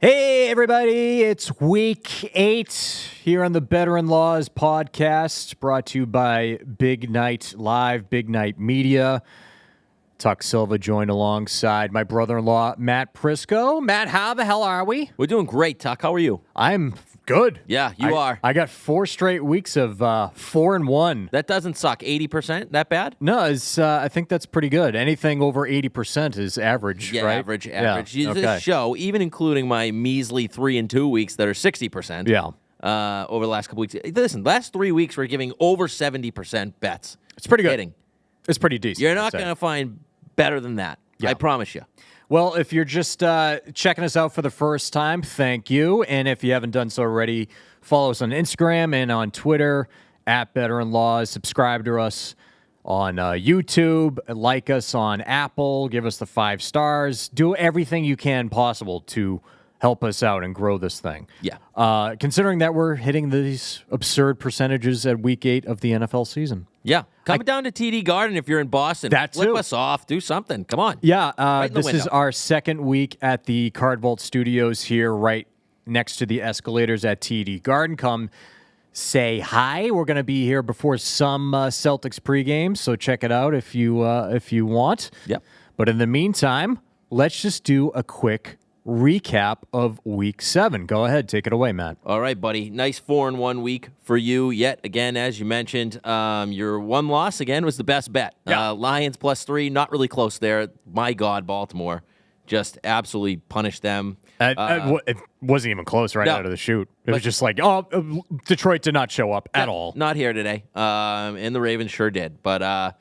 Hey, everybody. It's week 8 here on the Bettor In-Laws podcast, brought to you by Big Night Live, Big Night Media. Tuck Silva joined alongside my brother-in-law, Matt Prisco. Matt, how the hell are we? We're doing great, Tuck. How are you? I'm good. Yeah, you are. I got 4 straight weeks of 4-1. That doesn't suck. 80%? That bad? No, I think that's pretty good. Anything over 80% is average, Yeah, right? average. Yeah, okay. This show, even including my measly 3 and 2 weeks that are 60%. Yeah. Over the last couple weeks. Listen, last 3 weeks we're giving over 70% bets. It's pretty good. Kidding. It's pretty decent. You're not going to find better than that. Yeah. I promise you. Well, if you're just checking us out for the first time, thank you. And if you haven't done so already, follow us on Instagram and on Twitter at Bettor In-Laws. Subscribe to us on YouTube. Like us on Apple. Give us the 5 stars. Do everything you can possible to help us out and grow this thing. Yeah. Considering that we're hitting these absurd percentages at week 8 of the NFL season. Yeah. Come down to TD Garden if you're in Boston. That Flip too. us off. Do something. Come on. Yeah, Right in the this is window. our second week at the Card Vault Studios here, right next to the escalators at TD Garden. Come say hi. We're going to be here before some Celtics pregame, so check it out if you want. Yep. But in the meantime, let's just do a quick recap of Week 7. Go ahead, take it away, Matt. All right, buddy. Nice 4-1 week for you. Yet again, as you mentioned, your one loss again was the best bet. Yeah. Lions +3, not really close there. My God, Baltimore just absolutely punished them. It wasn't even close right no. out of the chute. It was just like, Detroit did not show up at all. Not here today. And the Ravens sure did. But,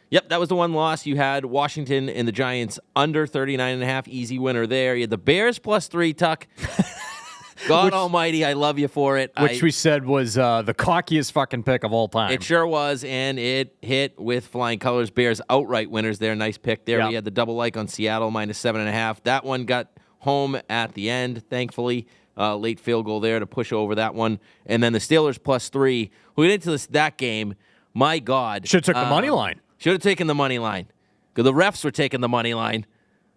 yep, that was the one loss. You had Washington and the Giants under 39.5. Easy winner there. You had the Bears +3, Tuck. God almighty, I love you for it. Which we said was the cockiest fucking pick of all time. It sure was, and it hit with flying colors. Bears outright winners there. Nice pick there. Yeah. We had the double like on Seattle, -7.5. That one got home at the end, thankfully. Late field goal there to push over that one. And then the Steelers +3. We get into that game. My God. Should have took the money line. Should have taken the money line. Because the refs were taking the money line.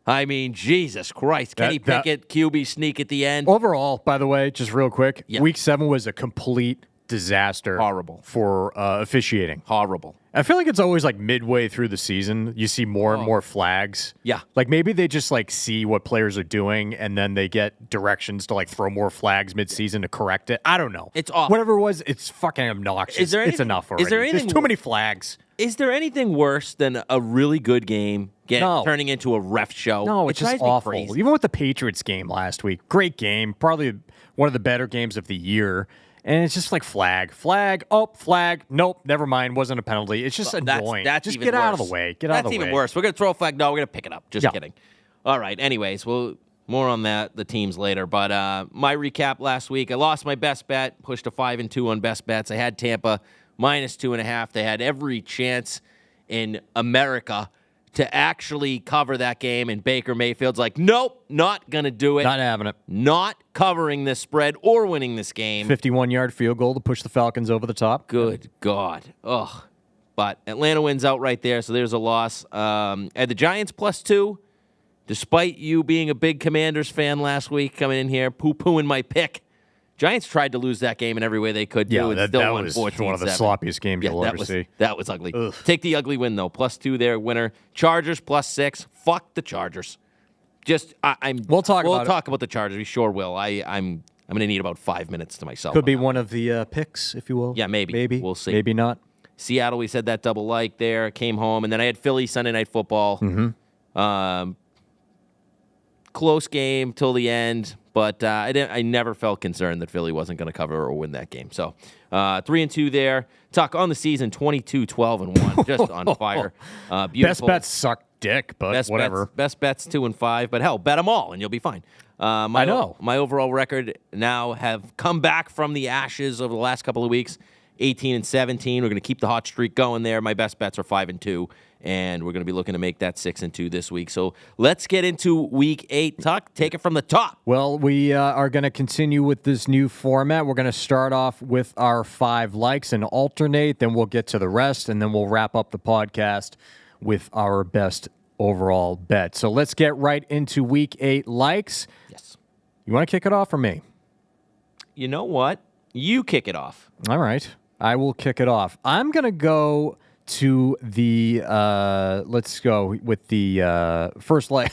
I mean, Jesus Christ. Kenny Pickett, QB sneak at the end. Overall, by the way, just real quick, Yeah. Week 7 was a complete disaster. Horrible. For officiating. Horrible. I feel like it's always like midway through the season, you see more and more flags. Yeah. Like maybe they just like see what players are doing and then they get directions to like throw more flags mid-season to correct it. I don't know. It's awful. Whatever it was, it's fucking obnoxious. Is there It's anything- enough already. is there anything There's too many flags. Is there anything worse than a really good game No. turning into a ref show? No, It it's just drives me awful. crazy. Even with the Patriots game last week, great game, probably one of the better games of the year. And it's just like flag, nope, never mind, wasn't a penalty. It's just annoying. That's just even get out of worse. the way. Get out of the way. That's even worse. We're going to throw a flag. No, we're going to pick it up. Just Yeah. kidding. All right. Anyways, more on the teams later. But my recap last week, I lost my best bet, pushed to 5-2 on best bets. I had Tampa -2.5. They had every chance in America to actually cover that game, and Baker Mayfield's like, nope, not going to do it. Not having it. Not covering this spread or winning this game. 51-yard field goal to push the Falcons over the top. Good God. Ugh. But Atlanta wins out right there, so there's a loss. I had the Giants +2, despite you being a big Commanders fan last week, coming in here, poo-pooing my pick. Giants tried to lose that game in every way they could do. Yeah, and that still won was 14-7. one of the sloppiest games you'll ever see. That was ugly. Ugh. Take the ugly win, though. +2 there, winner. Chargers +6. Fuck the Chargers. We'll talk about the Chargers. We sure will. I'm going to need about 5 minutes to myself. Could be one of the picks, if you will. Yeah, maybe. Maybe. We'll see. Maybe not. Seattle, we said that double like there, came home, and then I had Philly Sunday Night Football. Mm-hmm. Close game till the end, but I never felt concerned that Philly wasn't going to cover or win that game. So 3-2 there. Tuck on the season, 22-12-1, just on fire. Best Beautiful. bets suck dick, but whatever. Best bets 2-5, but hell, bet them all and you'll be fine. I know. My overall record now have come back from the ashes over the last couple of weeks. 18-17. We're going to keep the hot streak going there. My best bets are 5-2, and we're going to be looking to make that 6-2 this week. So let's get into Week 8. Tuck, take it from the top. Well, we are going to continue with this new format. We're going to start off with our 5 likes and alternate. Then we'll get to the rest, and then we'll wrap up the podcast with our best overall bet. So let's get right into Week 8 likes. Yes. You want to kick it off or me? You know what? You kick it off. All right. I will kick it off. I'm going to go to the, let's go with the first leg.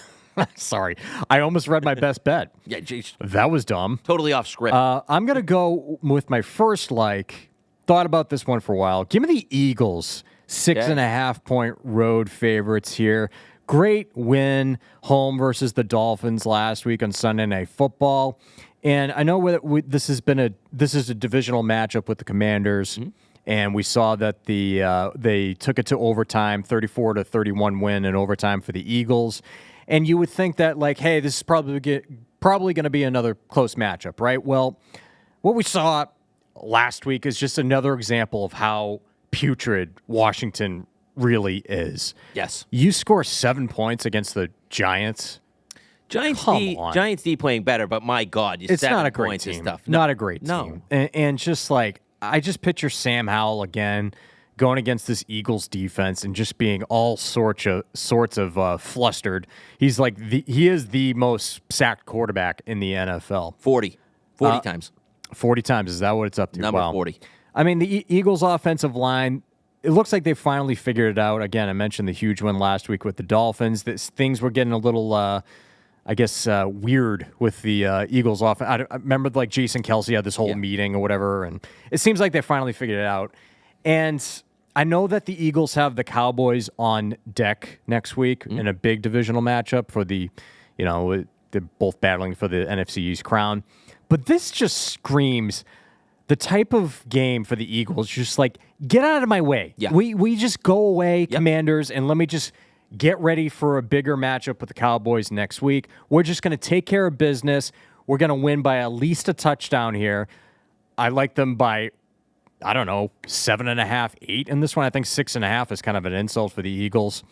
Sorry. I almost read my best bet. Yeah, geez. That was dumb. Totally off script. I'm going to go with my first like. Thought about this one for a while. Give me the Eagles, 6.5 point road favorites here. Great win home versus the Dolphins last week on Sunday Night Football. And I know this is a divisional matchup with the Commanders, and we saw that they took it to overtime, 34-31 win in overtime for the Eagles. And you would think that like, hey, this is probably going to be another close matchup, right? Well, what we saw last week is just another example of how putrid Washington really is. Yes. You score 7 points against the Giants. Giants D playing better, but my God, it's not a great team. Stuff. Not a great team. And just like, I just picture Sam Howell again going against this Eagles defense and just being all sorts of flustered. He's like he is the most sacked quarterback in the NFL. 40 times. 40 times. Is that what it's up to? Number 40. I mean, the Eagles offensive line, it looks like they finally figured it out. Again, I mentioned the huge win last week with the Dolphins. Things were getting a little, weird with the Eagles offense. I remember like Jason Kelce had this whole meeting or whatever, and it seems like they finally figured it out. And I know that the Eagles have the Cowboys on deck next week in a big divisional matchup for they're both battling for the NFC East crown. But this just screams the type of game for the Eagles, just like, get out of my way. Yeah. We just go away, Commanders, and let me just get ready for a bigger matchup with the Cowboys next week. We're just going to take care of business. We're going to win by at least a touchdown here. I like them by, 7.5, 8 in this one. I think 6.5 is kind of an insult for the Eagles.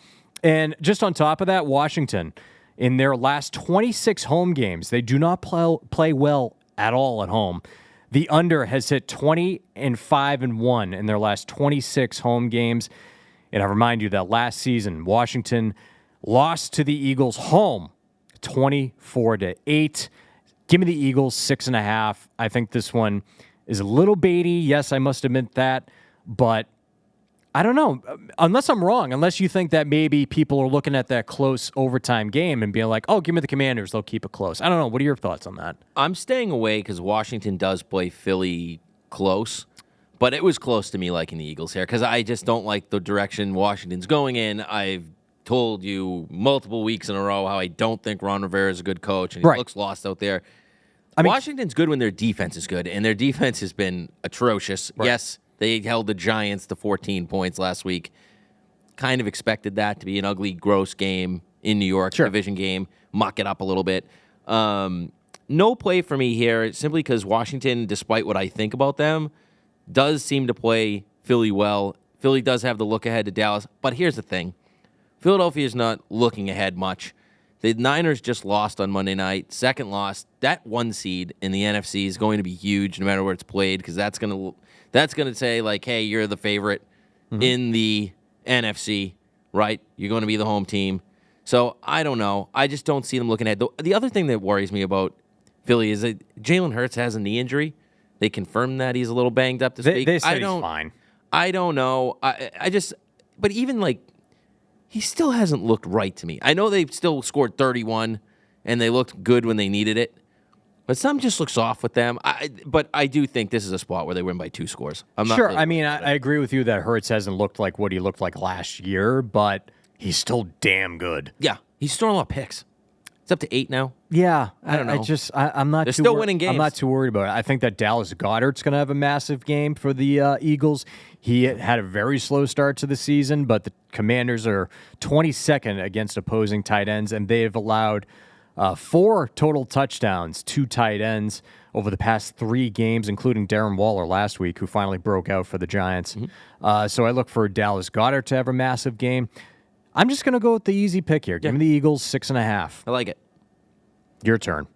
And just on top of that, Washington, in their last 26 home games, they do not play well at all at home. The under has hit 20-5-1 in their last 26 home games. And I remind you that last season, Washington lost to the Eagles home 24-8. Give me the Eagles 6.5. I think this one is a little baity. Yes, I must admit that. But I don't know. Unless I'm wrong, unless you think that maybe people are looking at that close overtime game and being like, oh, give me the Commanders. They'll keep it close. I don't know. What are your thoughts on that? I'm staying away because Washington does play Philly close. But it was close to me liking the Eagles here because I just don't like the direction Washington's going in. I've told you multiple weeks in a row how I don't think Ron Rivera is a good coach, and he looks lost out there. Washington's good when their defense is good, and their defense has been atrocious. Right. Yes, they held the Giants to 14 points last week. Kind of expected that to be an ugly, gross game in New York, division game, muck it up a little bit. No play for me here simply because Washington, despite what I think about them, does seem to play Philly well. Philly does have the look ahead to Dallas. But here's the thing. Philadelphia is not looking ahead much. The Niners just lost on Monday night. Second loss. That 1 seed in the NFC is going to be huge no matter where it's played because that's going to say, like, hey, you're the favorite in the NFC, right? You're going to be the home team. So I don't know. I just don't see them looking ahead. The other thing that worries me about Philly is that Jalen Hurts has a knee injury. They confirmed that he's a little banged up this week. They said he's fine. I don't know. But even like, he still hasn't looked right to me. I know they still scored 31, and they looked good when they needed it. But something just looks off with them. But I do think this is a spot where they win by 2 scores. I'm not really I agree with you that Hurts hasn't looked like what he looked like last year, but he's still damn good. Yeah, he's throwing a lot of picks. It's up to 8 now. Yeah, I don't know. I'm not. They're still winning games. I'm not too worried about it. I think that Dallas Goedert's going to have a massive game for the Eagles. He had a very slow start to the season, but the Commanders are 22nd against opposing tight ends, and they have allowed 4 total touchdowns to tight ends over the past 3 games, including Darren Waller last week, who finally broke out for the Giants. So I look for Dallas Goedert to have a massive game. I'm just going to go with the easy pick here. Give me the Eagles 6.5. I like it. Your turn.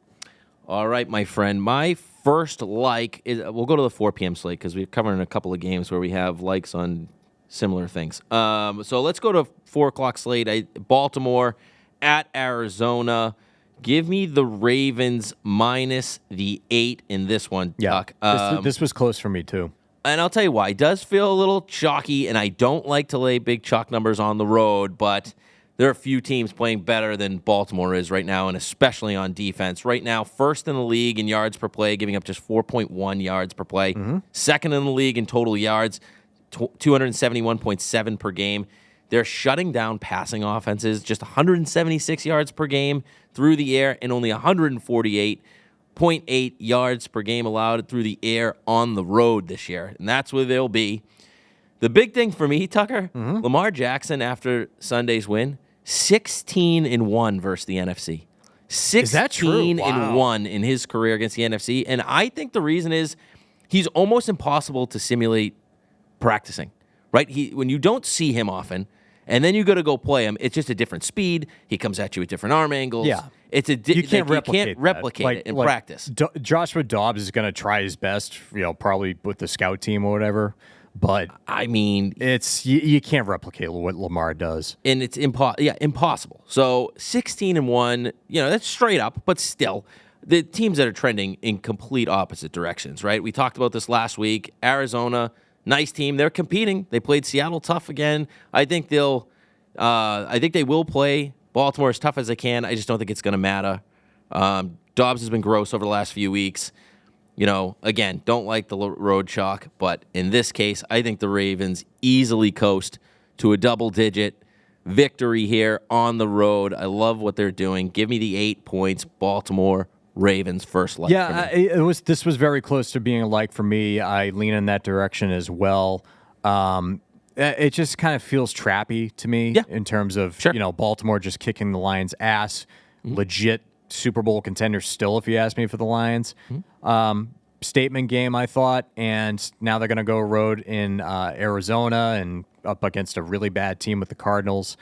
All right, my friend. My first like is we'll go to the 4 p.m. slate because we're covering a couple of games where we have likes on similar things. So let's go to 4 o'clock slate. Baltimore at Arizona. Give me the Ravens minus the 8 in this one, Tuck. This was close for me, too. And I'll tell you why. It does feel a little chalky, and I don't like to lay big chalk numbers on the road, but there are a few teams playing better than Baltimore is right now, and especially on defense. Right now, first in the league in yards per play, giving up just 4.1 yards per play. Second in the league in total yards, 271.7 per game. They're shutting down passing offenses, just 176 yards per game through the air and only 148.8 yards per game allowed through the air on the road this year. And that's where they'll be. The big thing for me, Tucker, Lamar Jackson after Sunday's win, 16-1 versus the NFC. 16-1 in his career against the NFC. And I think the reason is he's almost impossible to simulate practicing, right? When you don't see him often, and then you got to go play him, it's just a different speed. He comes at you with different arm angles. Yeah. It's you can't replicate it in practice. Joshua Dobbs is going to try his best, probably with the scout team or whatever. But I mean, it's you can't replicate what Lamar does, and it's impossible. So 16-1, that's straight up, but still, the teams that are trending in complete opposite directions, right? We talked about this last week. Arizona, nice team, they're competing. They played Seattle tough again. I think they will play Baltimore as tough as they can. I just don't think it's going to matter. Dobbs has been gross over the last few weeks. Again, don't like the road chalk, but in this case, I think the Ravens easily coast to a double-digit victory here on the road. I love what they're doing. Give me the 8 points, Baltimore Ravens first like. Yeah, this was very close to being a like for me. I lean in that direction as well. It just kind of feels trappy to me in terms of Baltimore just kicking the Lions' ass, legit Super Bowl contender still, if you ask me, for the Lions. Statement game, I thought, and now they're going to go road in Arizona and up against a really bad team with the Cardinals.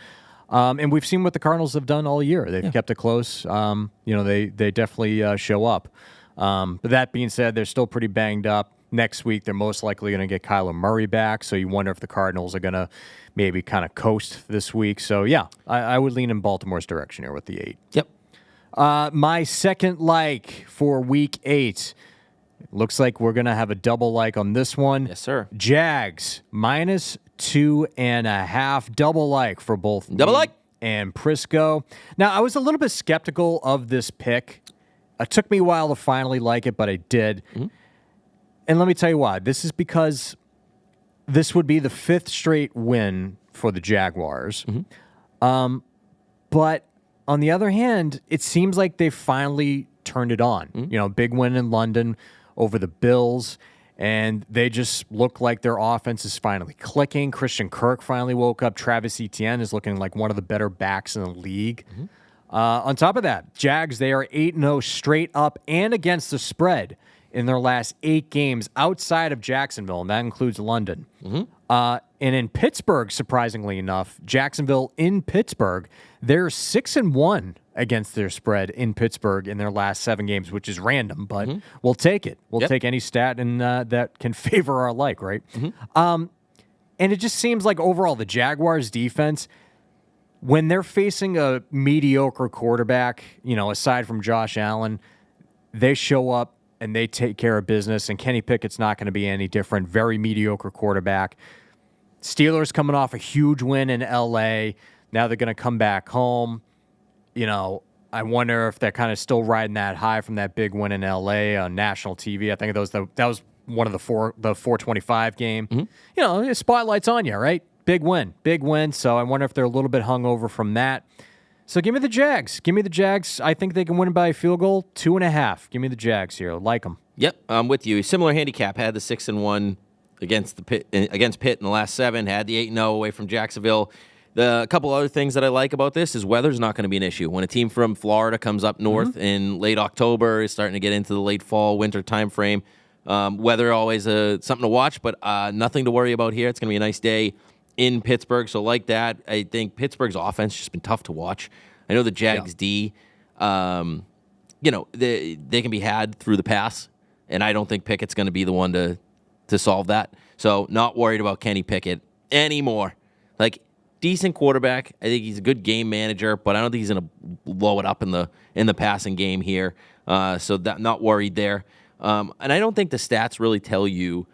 And we've seen what the Cardinals have done all year. They've kept it close. They definitely show up. But that being said, they're still pretty banged up. Next week, they're most likely going to get Kyler Murray back, so you wonder if the Cardinals are going to maybe kind of coast this week. So, yeah, I would lean in Baltimore's direction here with the 8. Yep. My second like for week 8. Looks like we're going to have a double like on this one. Yes, sir. Jags minus 2.5. Double like for both double like and Prisco. Now, I was a little bit skeptical of this pick. It took me a while to finally like it, but I did. And let me tell you why. This is because this would be the 5th straight win for the Jaguars. But on the other hand, it seems like they finally turned it on. Big win in London over the Bills, and they just look like their offense is finally clicking. Christian Kirk finally woke up. Travis Etienne is looking like one of the better backs in the league. On top of that, Jags, they are 8-0 straight up and against the spread in their last 8 games outside of Jacksonville, and that includes London. And in Pittsburgh, surprisingly enough, Jacksonville in Pittsburgh, they're 6-1 against their spread in Pittsburgh in their last 7 games, which is random, but we'll take it. We'll take any stat and that can favor our like, right? And it just seems like overall the Jaguars' defense, when they're facing a mediocre quarterback, aside from Josh Allen, they show up and they take care of business, and Kenny Pickett's not going to be any different. Very mediocre quarterback. Steelers coming off a huge win in L.A. Now they're going to come back home. I wonder if they're kind of still riding that high from that big win in L.A. on national TV. I think that was one of the 425 game. Spotlight's on you, right? Big win. So I wonder if they're a little bit hungover from that. So give me the Jags. I think they can win by a field goal, 2.5. Give me the Jags here. I like them. Yep, I'm with you. Similar handicap. Had the 6-1 against Pitt in the last 7. Had the 8-0 away from Jacksonville. A couple other things that I like about this is weather's not going to be an issue. When a team from Florida comes up north in late October, is starting to get into the late fall, winter time frame, weather always something to watch, but nothing to worry about here. It's going to be a nice day in Pittsburgh, so like that. I think Pittsburgh's offense has just been tough to watch. I know the Jags D, they can be had through the pass, and I don't think Pickett's going to be the one to solve that. So not worried about Kenny Pickett anymore. Like, decent quarterback. I think he's a good game manager, but I don't think he's going to blow it up in the passing game here. So not worried there. And I don't think the stats really tell you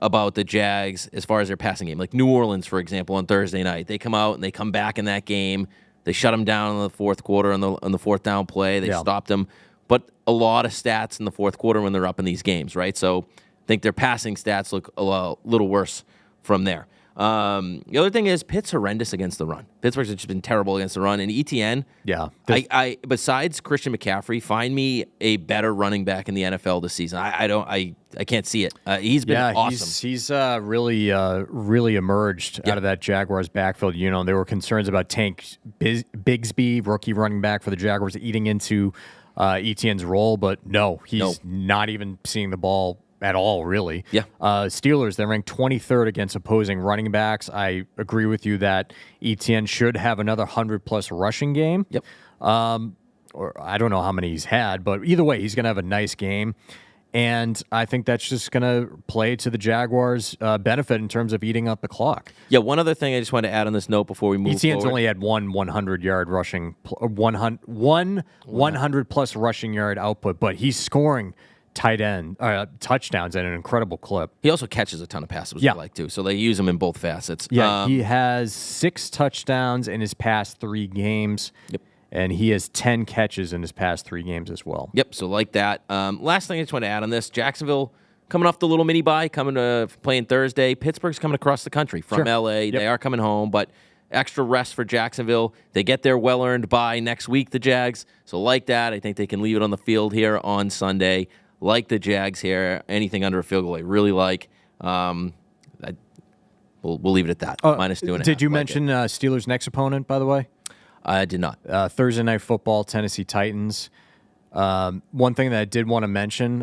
about the Jags as far as their passing game. Like New Orleans, for example, on Thursday night, they come out and they come back in that game. They shut them down in the fourth quarter on the fourth down play. They stopped them. But a lot of stats in the fourth quarter when they're up in these games, right? So I think their passing stats look a little worse from there. The other thing is Pitt's horrendous against the run. Pittsburgh's just been terrible against the run. And ETN, I besides Christian McCaffrey, find me a better running back in the NFL this season. I can't see it. He's been awesome. He's really emerged out of that Jaguars backfield. You know, there were concerns about Tank Bigsby, rookie running back for the Jaguars, eating into ETN's role, but no, he's not even seeing the ball at all, really. Yeah. Steelers, they're ranked 23rd against opposing running backs. I agree with you that ETN should have another 100-plus rushing game. Yep. Or I don't know how many he's had, but either way, he's going to have a nice game. And I think that's just going to play to the Jaguars' benefit in terms of eating up the clock. Yeah, one other thing I just want to add on this note before we move ETN's forward. only had one 100-yard rushing, 100-plus rushing yard output, but he's scoring touchdowns at an incredible clip. He also catches a ton of passes, which I like too. So they use him in both facets. Yeah, he has 6 touchdowns in his past 3 games. Yep. And he has 10 catches in his past 3 games as well. Yep, so like that. Last thing I just want to add on this, Jacksonville coming off the little mini bye, coming to playing Thursday. Pittsburgh's coming across the country from L.A. Yep. They are coming home, but extra rest for Jacksonville. They get their well-earned bye next week, the Jags. So like that, I think they can leave it on the field here on Sunday. Like the Jags here, anything under a field goal I really like. We'll leave it at that. -2.5. Did you mention Steelers' next opponent, by the way? I did not. Thursday Night Football, Tennessee Titans. One thing that I did want to mention,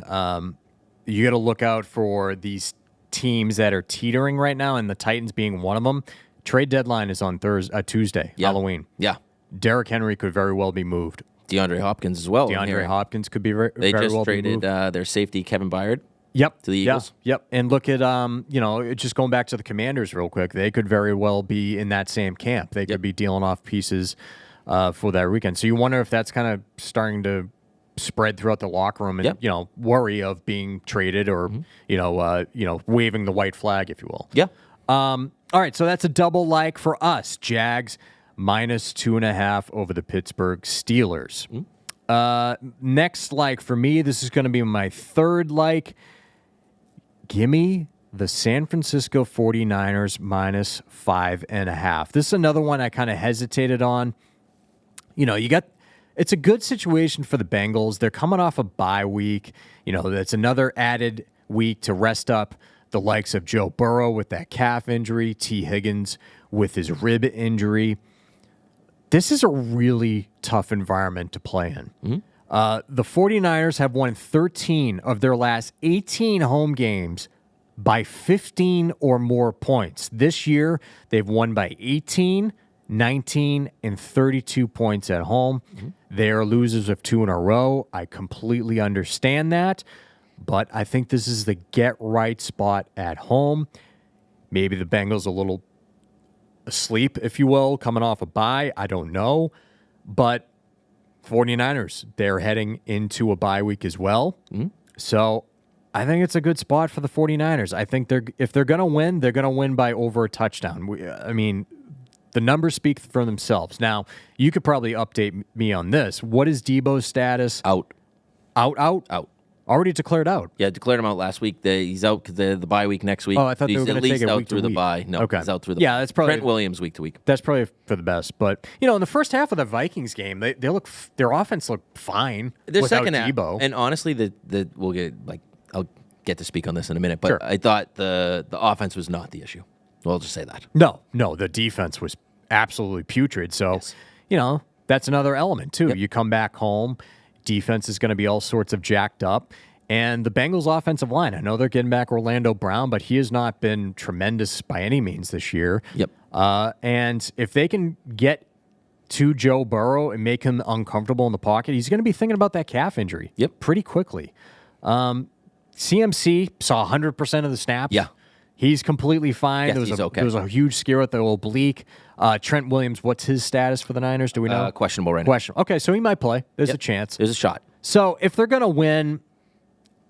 you got to look out for these teams that are teetering right now, and the Titans being one of them. Trade deadline is on Tuesday, Halloween. Yeah. Derrick Henry could very well be moved. Deandre Hopkins as well. Deandre Hopkins could be very well be moved. They just traded their safety, Kevin Byard. Yep. To the Eagles. Yep. And look at, just going back to the Commanders real quick, they could very well be in that same camp. They could be dealing off pieces for that weekend. So you wonder if that's kind of starting to spread throughout the locker room and, worry of being traded or, waving the white flag, if you will. Yeah. All right. So that's a double like for us. Jags -2.5 over the Pittsburgh Steelers. Next like for me, this is going to be my third like. Gimme the San Francisco 49ers -5.5. This is another one I kind of hesitated on. It's a good situation for the Bengals. They're coming off a bye week. That's another added week to rest up the likes of Joe Burrow with that calf injury, T. Higgins with his rib injury. This is a really tough environment to play in. The 49ers have won 13 of their last 18 home games by 15 or more points. This year, they've won by 18, 19, and 32 points at home. They are losers of 2 in a row. I completely understand that, but I think this is the get-right spot at home. Maybe the Bengals a little asleep, if you will, coming off a bye. I don't know. But 49ers, they're heading into a bye week as well. So I think it's a good spot for the 49ers. I think if they're going to win, they're going to win by over a touchdown. The numbers speak for themselves. Now, you could probably update me on this. What is Debo's status? Out. Already declared out. Yeah, declared him out last week. He's out because the bye week next week. Oh, I thought they were going to take it week through to the week. bye. No, okay. He's out through the bye. That's probably Trent Williams week to week. That's probably for the best. But in the first half of the Vikings game, their offense looked fine. Their without second half, Debo. and honestly, I'll get to speak on this in a minute. But Sure. I thought the offense was not the issue. Well, I'll just say that. No, the defense was absolutely putrid. So, that's another element, too. Yep. You come back home, defense is going to be all sorts of jacked up. And the Bengals' offensive line, I know they're getting back Orlando Brown, but he has not been tremendous by any means this year. Yep. And if they can get to Joe Burrow and make him uncomfortable in the pocket, he's going to be thinking about that calf injury pretty quickly. CMC saw 100% of the snaps. Yeah. He's completely fine. Yes, he's okay. There was a huge scare with the oblique. Trent Williams, what's his status for the Niners? Do we know? Questionable right now. Questionable. Okay, so he might play. There's a chance. There's a shot. So if they're going to win,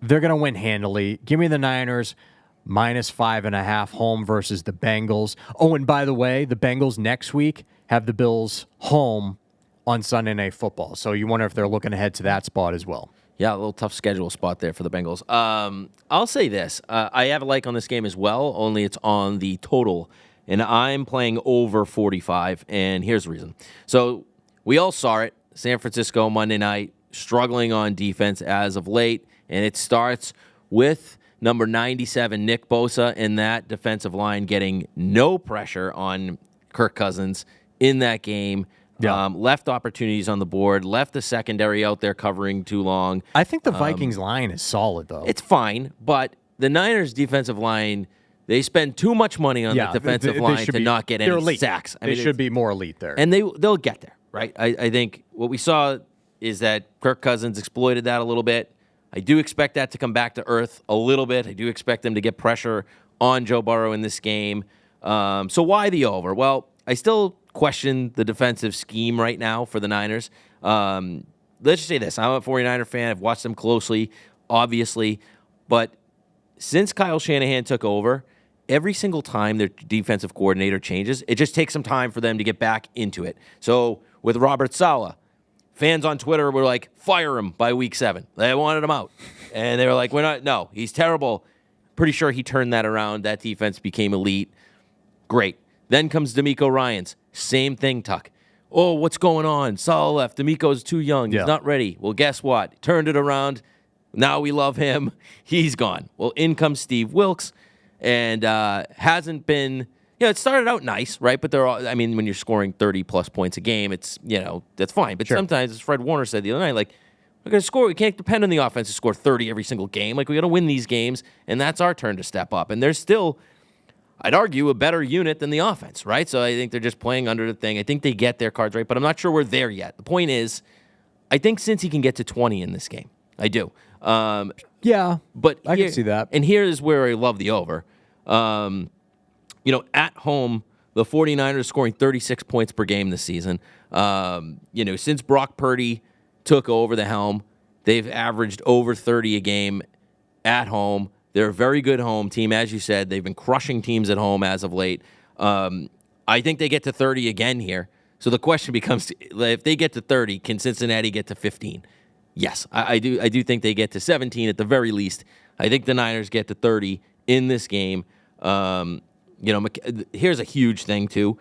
they're going to win handily. Give me the Niners -5.5 home versus the Bengals. Oh, and by the way, the Bengals next week have the Bills home on Sunday Night Football. So you wonder if they're looking ahead to that spot as well. Yeah, a little tough schedule spot there for the Bengals. I'll say this. I have a like on this game as well, only it's on the total. And I'm playing over 45, and here's the reason. So we all saw it. San Francisco Monday night, struggling on defense as of late, and it starts with number 97, Nick Bosa, and that defensive line getting no pressure on Kirk Cousins in that game. Yeah. Left opportunities on the board, left the secondary out there covering too long. I think the Vikings line is solid, though. It's fine, but the Niners' defensive line, they spend too much money on the defensive line to not get any sacks. They should be more elite there. And they'll get there, right? I think what we saw is that Kirk Cousins exploited that a little bit. I do expect that to come back to earth a little bit. I do expect them to get pressure on Joe Burrow in this game. So why the over? Well, I still question the defensive scheme right now for the Niners. Let's just say this. I'm a 49er fan. I've watched them closely, obviously. But since Kyle Shanahan took over, every single time their defensive coordinator changes, it just takes some time for them to get back into it. So with Robert Saleh, fans on Twitter were like, fire him by week 7. They wanted him out. And they were like, no, he's terrible. Pretty sure he turned that around. That defense became elite. Great. Then comes DeMeco Ryans. Same thing, Tuck. Oh, what's going on? Saleh left. DeMeco's too young. He's not ready. Well, guess what? Turned it around. Now we love him. He's gone. Well, in comes Steve Wilks, and hasn't been. It started out nice, right? But when you're scoring 30-plus points a game, it's, that's fine. But sometimes, as Fred Warner said the other night, like, we're going to score. We can't depend on the offense to score 30 every single game. Like, we got to win these games, and that's our turn to step up. And there's still, I'd argue, a better unit than the offense, right? So I think they're just playing under the thing. I think they get their cards right, but I'm not sure we're there yet. The point is, I think since he can get to 20 in this game, I do. Yeah, but I can see that. And here is where I love the over. At home, the 49ers scoring 36 points per game this season. Since Brock Purdy took over the helm, they've averaged over 30 a game at home. They're a very good home team, as you said. They've been crushing teams at home as of late. I think they get to 30 again here. So the question becomes, if they get to 30, can Cincinnati get to 15? Yes, I do. I do think they get to 17 at the very least. I think the Niners get to 30 in this game. Here's a huge thing, too.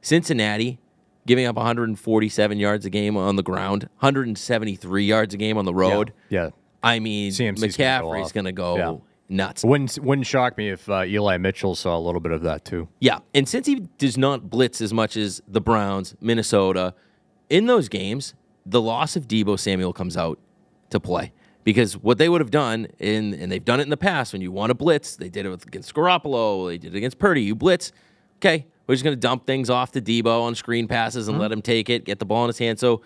Cincinnati giving up 147 yards a game on the ground, 173 yards a game on the road. Yeah. I mean, McCaffrey's going to go nuts. Wouldn't shock me if Eli Mitchell saw a little bit of that, too. Yeah, and since he does not blitz as much as the Browns, Minnesota, in those games, the loss of Deebo Samuel comes out to play. Because what they would have done, and they've done it in the past, when you want to blitz, they did it against Garoppolo, they did it against Purdy. You blitz, okay, we're just going to dump things off to Deebo on screen passes and let him take it, get the ball in his hand. So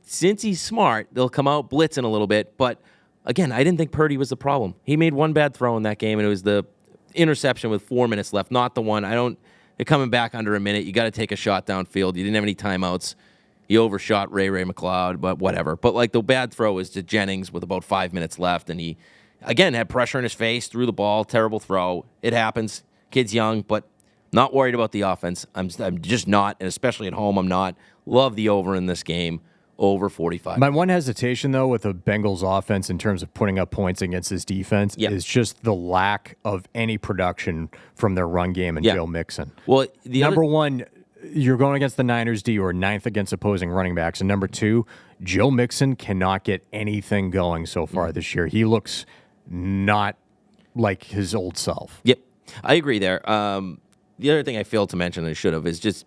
since he's smart, they'll come out blitzing a little bit. But, again, I didn't think Purdy was the problem. He made one bad throw in that game, and it was the interception with 4 minutes left, not the one. They're coming back under a minute. You got to take a shot downfield. You didn't have any timeouts. He overshot Ray McLeod, but whatever. But, the bad throw was to Jennings with about 5 minutes left, and he, again, had pressure in his face, threw the ball, terrible throw. It happens. Kid's young, but not worried about the offense. I'm just not, and especially at home, I'm not. Love the over in this game, over 45. My one hesitation, though, with the Bengals offense in terms of putting up points against this defense is just the lack of any production from their run game and Joe Mixon. Well, number one, you're going against the Niners D, or 9th against opposing running backs. And number 2, Joe Mixon cannot get anything going so far this year. He looks not like his old self. Yep, I agree there. The other thing I failed to mention, I should have, is just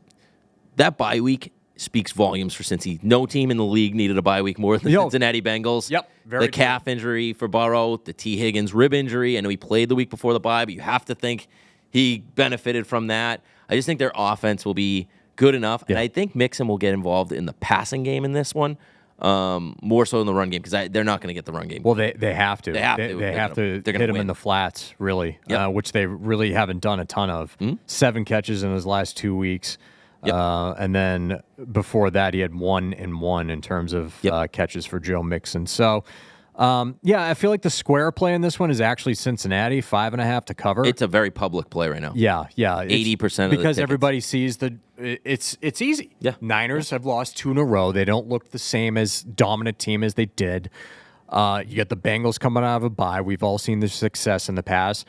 that bye week speaks volumes for Cincy. No team in the league needed a bye week more than the Cincinnati Bengals. Yep, the calf injury for Burrow, the T. Higgins rib injury. I know he played the week before the bye, but you have to think he benefited from that. I just think their offense will be good enough, and I think Mixon will get involved in the passing game in this one. more so in the run game because they're not going to get the run game. Well, they have to. They have to. They have to they're hit gonna him win. in the flats, really, Yep. which they really haven't done a ton of. 7 catches in his last 2 weeks. Yep. And then before that, he had 1-1 in terms of catches for Joe Mixon. So, I feel like the square play in this one is actually Cincinnati, 5.5 to cover. It's a very public play right now. Yeah. 80% of the because tickets. everybody sees it's easy. Yeah. Niners have lost 2 in a row. They don't look the same as dominant team as they did. You got the Bengals coming out of a bye. We've all seen the success in the past.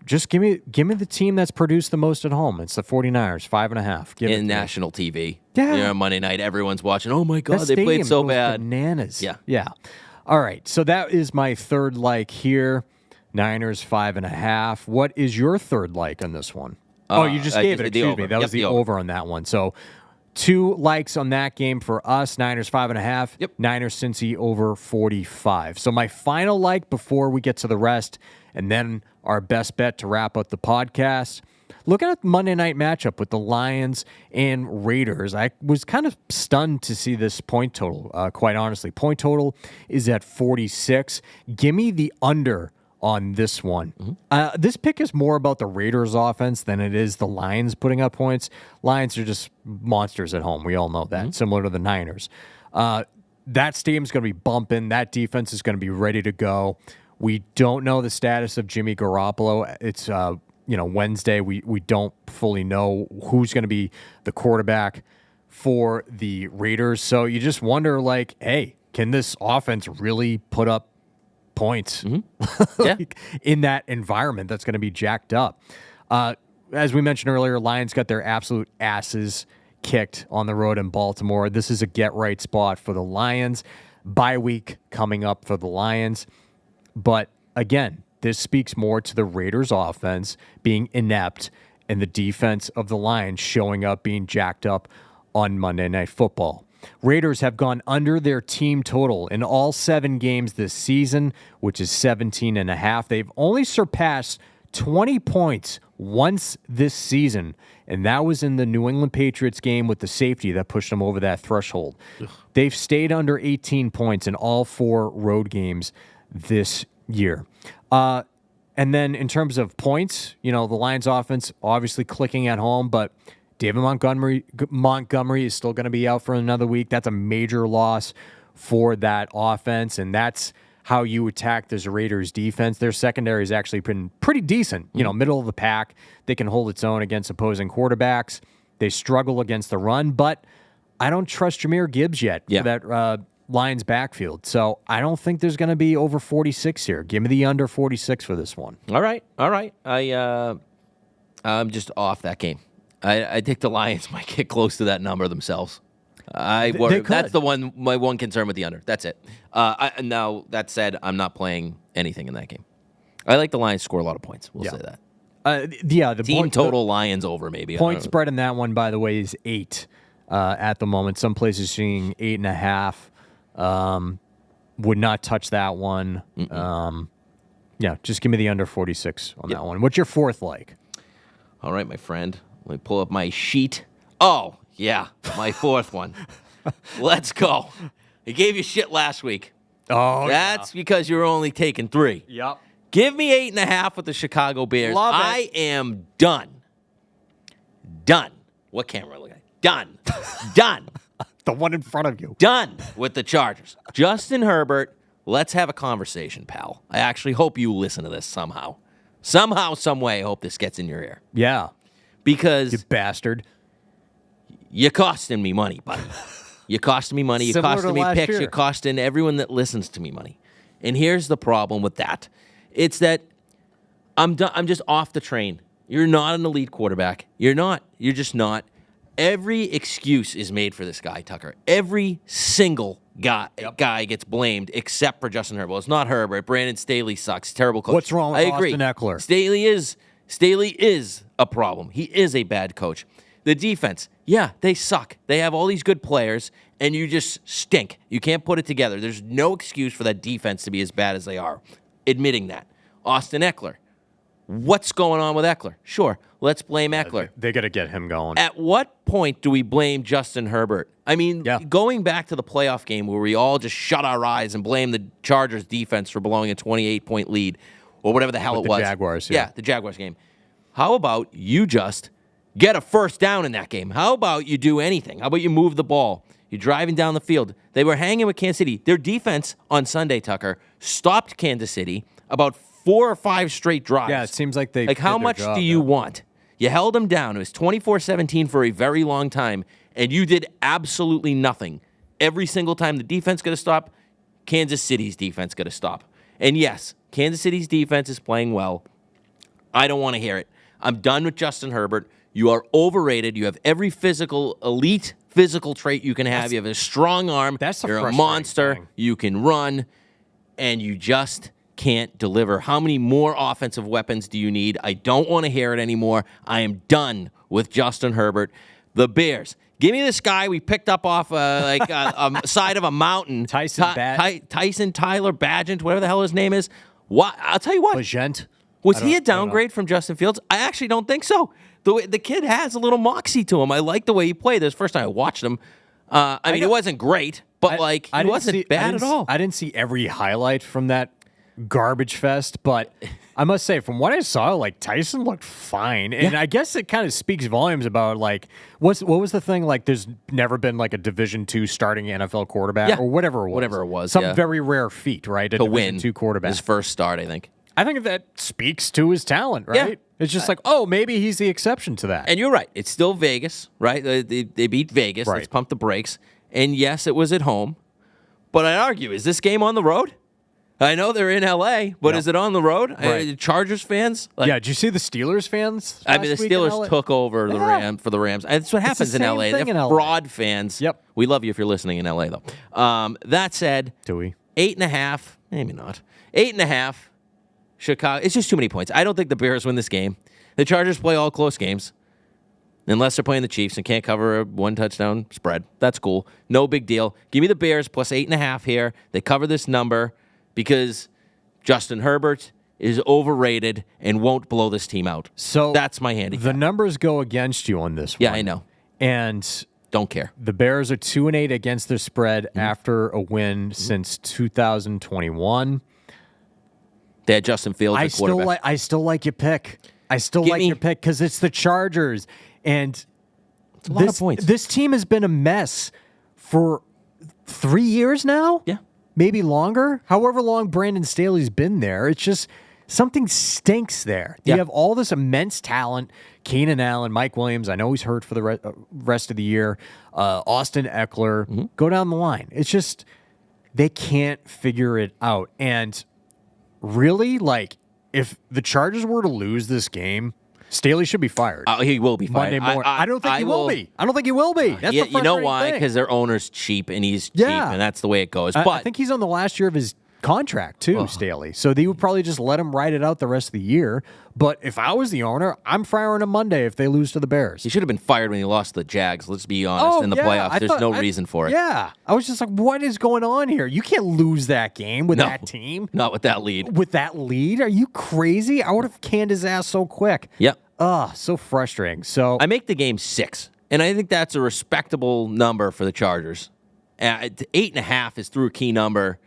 Just give me the team that's produced the most at home. It's the 49ers, 5.5. Give it to me. National TV. Yeah. Monday night, everyone's watching. Oh my God, That they played stadium so goes bad. Bananas. Yeah. All right. So that is my third like here. Niners 5.5. What is your third like on this one? You just gave it. Excuse me. That was the over on that one. So 2 likes on that game for us. Niners 5.5. Yep. Niners Cincy over 45. So my final like before we get to the rest, and then our best bet to wrap up the podcast. Looking at the Monday night matchup with the Lions and Raiders, I was kind of stunned to see this point total, quite honestly. Point total is at 46. Give me the under on this one. This pick is more about the Raiders offense than it is the Lions putting up points. Lions are just monsters at home. We all know that, similar to the Niners. That stadium's going to be bumping. That defense is going to be ready to go. We don't know the status of Jimmy Garoppolo. It's Wednesday. We don't fully know who's going to be the quarterback for the Raiders. So you just wonder, like, hey, can this offense really put up points in that environment that's going to be jacked up? As we mentioned earlier, Lions got their absolute asses kicked on the road in Baltimore. This is a get-right spot for the Lions. Bye week coming up for the Lions. But again, this speaks more to the Raiders offense being inept and the defense of the Lions showing up being jacked up on Monday Night Football. Raiders have gone under their team total in all 7 games this season, which is 17.5. They've only surpassed 20 points once this season, and that was in the New England Patriots game with the safety that pushed them over that threshold. They've stayed under 18 points in all 4 road games this year. And then in terms of points, the Lions offense obviously clicking at home, but David Montgomery is still going to be out for another week. That's a major loss for that offense, and that's how you attack this Raiders defense. Their secondary has actually been pretty decent, middle of the pack. They can hold its own against opposing quarterbacks. They struggle against the run, but I don't trust Jahmyr Gibbs yet for that Lions backfield. So I don't think there's going to be over 46 here. Give me the under 46 for this one. All right. I'm just off that game. I think the Lions might get close to that number themselves. I worry. That's my one concern with the under. That's it. Now, that said, I'm not playing anything in that game. I like the Lions score a lot of points. We'll say that. The team total Lions over maybe. Point spread in that one, by the way, is 8 at the moment. Some places seeing 8.5. Would not touch that one. Just give me the under 46 on that one. What's your fourth like? All right, my friend. Let me pull up my sheet. Oh, yeah, my fourth one. Let's go. I gave you shit last week. Oh, that's because you were only taking 3. Yep. Give me 8.5 with the Chicago Bears. Love it. I am done. What camera look at? Done. The one in front of you. Done with the Chargers. Justin Herbert, let's have a conversation, pal. I actually hope you listen to this somehow. Somehow, some way, I hope this gets in your ear. Yeah. Because you bastard. You're costing me money, buddy. You're costing me money. You're costing me picks. You're costing everyone that listens to me money. And here's the problem with that. It's that I'm just off the train. You're not an elite quarterback. You're not. You're just not. Every excuse is made for this guy, Tucker. Every single guy gets blamed except for Justin Herbert. Well, it's not Herbert. Brandon Staley sucks. Terrible coach. What's wrong with Austin Eckler? Staley is a problem. He is a bad coach. The defense, they suck. They have all these good players, and you just stink. You can't put it together. There's no excuse for that defense to be as bad as they are. Admitting that. Austin Eckler, What's going on with Eckler? Sure, let's blame Eckler. They got to get him going. At what point do we blame Justin Herbert? I mean, going back to the playoff game where we all just shut our eyes and blame the Chargers defense for blowing a 28-point lead or whatever the hell it was. The Jaguars, yeah, the Jaguars game. How about you just get a first down in that game? How about you do anything? How about you move the ball? You're driving down the field. They were hanging with Kansas City. Their defense on Sunday, Tucker, stopped Kansas City about 4 or 5 straight drives. Yeah, it seems like they how much do you want? You held them down. It was 24-17 for a very long time, and you did absolutely nothing. Every single time the defense got to stop, Kansas City's defense got to stop. And yes, Kansas City's defense is playing well. I don't want to hear it. I'm done with Justin Herbert. You are overrated. You have every elite physical trait you can have. You have a strong arm. You're a monster. Thing. You can run, and you just can't deliver. How many more offensive weapons do you need? I don't want to hear it anymore. I am done with Justin Herbert. The Bears. Give me this guy we picked up off a side of a mountain. Tyson Tyler Bagent, whatever the hell his name is. What? I'll tell you what. Bagent. Was he a downgrade from Justin Fields? I actually don't think so. The kid has a little moxie to him. I like the way he played. This first time I watched him. I mean, it wasn't great, but he wasn't bad at all. I didn't see every highlight from that garbage fest, but I must say, from what I saw, Tyson looked fine, and I guess it kind of speaks volumes about what was the thing? There's never been a Division II starting NFL quarterback or whatever it was. Some very rare feat, right? To win Division II quarterback, his first start, I think. I think that speaks to his talent, right? Yeah. It's just maybe he's the exception to that. And you're right. It's still Vegas, right? They beat Vegas. Right. Let's pump the brakes. And yes, it was at home. But I'd argue, is this game on the road? I know they're in L.A., but is it on the road? Right. Chargers fans? Did you see the Steelers fans? I mean, the Steelers took over the Rams. That's what happens in L.A. They're fraud fans. Yep. We love you if you're listening in L.A., though. That said, do we? 8.5, maybe not. 8.5, Chicago. It's just too many points. I don't think the Bears win this game. The Chargers play all close games. Unless they're playing the Chiefs and can't cover a 1-touchdown spread. That's cool. No big deal. Give me the Bears plus 8.5 here. They cover this number because Justin Herbert is overrated and won't blow this team out. So that's my handicap. The numbers go against you on this one. Yeah, I know. And don't care. The Bears are 2-8 against their spread after a win since 2021. They had Justin Fields at quarterback. I still like your pick. I still like your pick because it's the Chargers. And it's a lot of points. This team has been a mess for 3 years now? Yeah. Maybe longer. However long Brandon Staley's been there, it's just something stinks there. You have all this immense talent. Keenan Allen, Mike Williams, I know he's hurt for the rest of the year. Austin Eckler. Go down the line. It's just they can't figure it out. And really, if the Chargers were to lose this game, Staley should be fired. He will be fired. Monday morning. I don't think he will be. I don't think he will be. That's the you know why? Because their owner's cheap, and he's cheap, and that's the way it goes. But I think he's on the last year of his contract, too, Staley. So they would probably just let him ride it out the rest of the year. But if I was the owner, I'm firing him Monday if they lose to the Bears. He should have been fired when he lost to the Jags. Let's be honest. In the playoffs, there's no reason for it. Yeah. I was just like, what is going on here? You can't lose that game with that team. Not with that lead. With that lead? Are you crazy? I would have canned his ass so quick. Yep. So frustrating. So I make the game 6, and I think that's a respectable number for the Chargers. 8.5 is through a key number,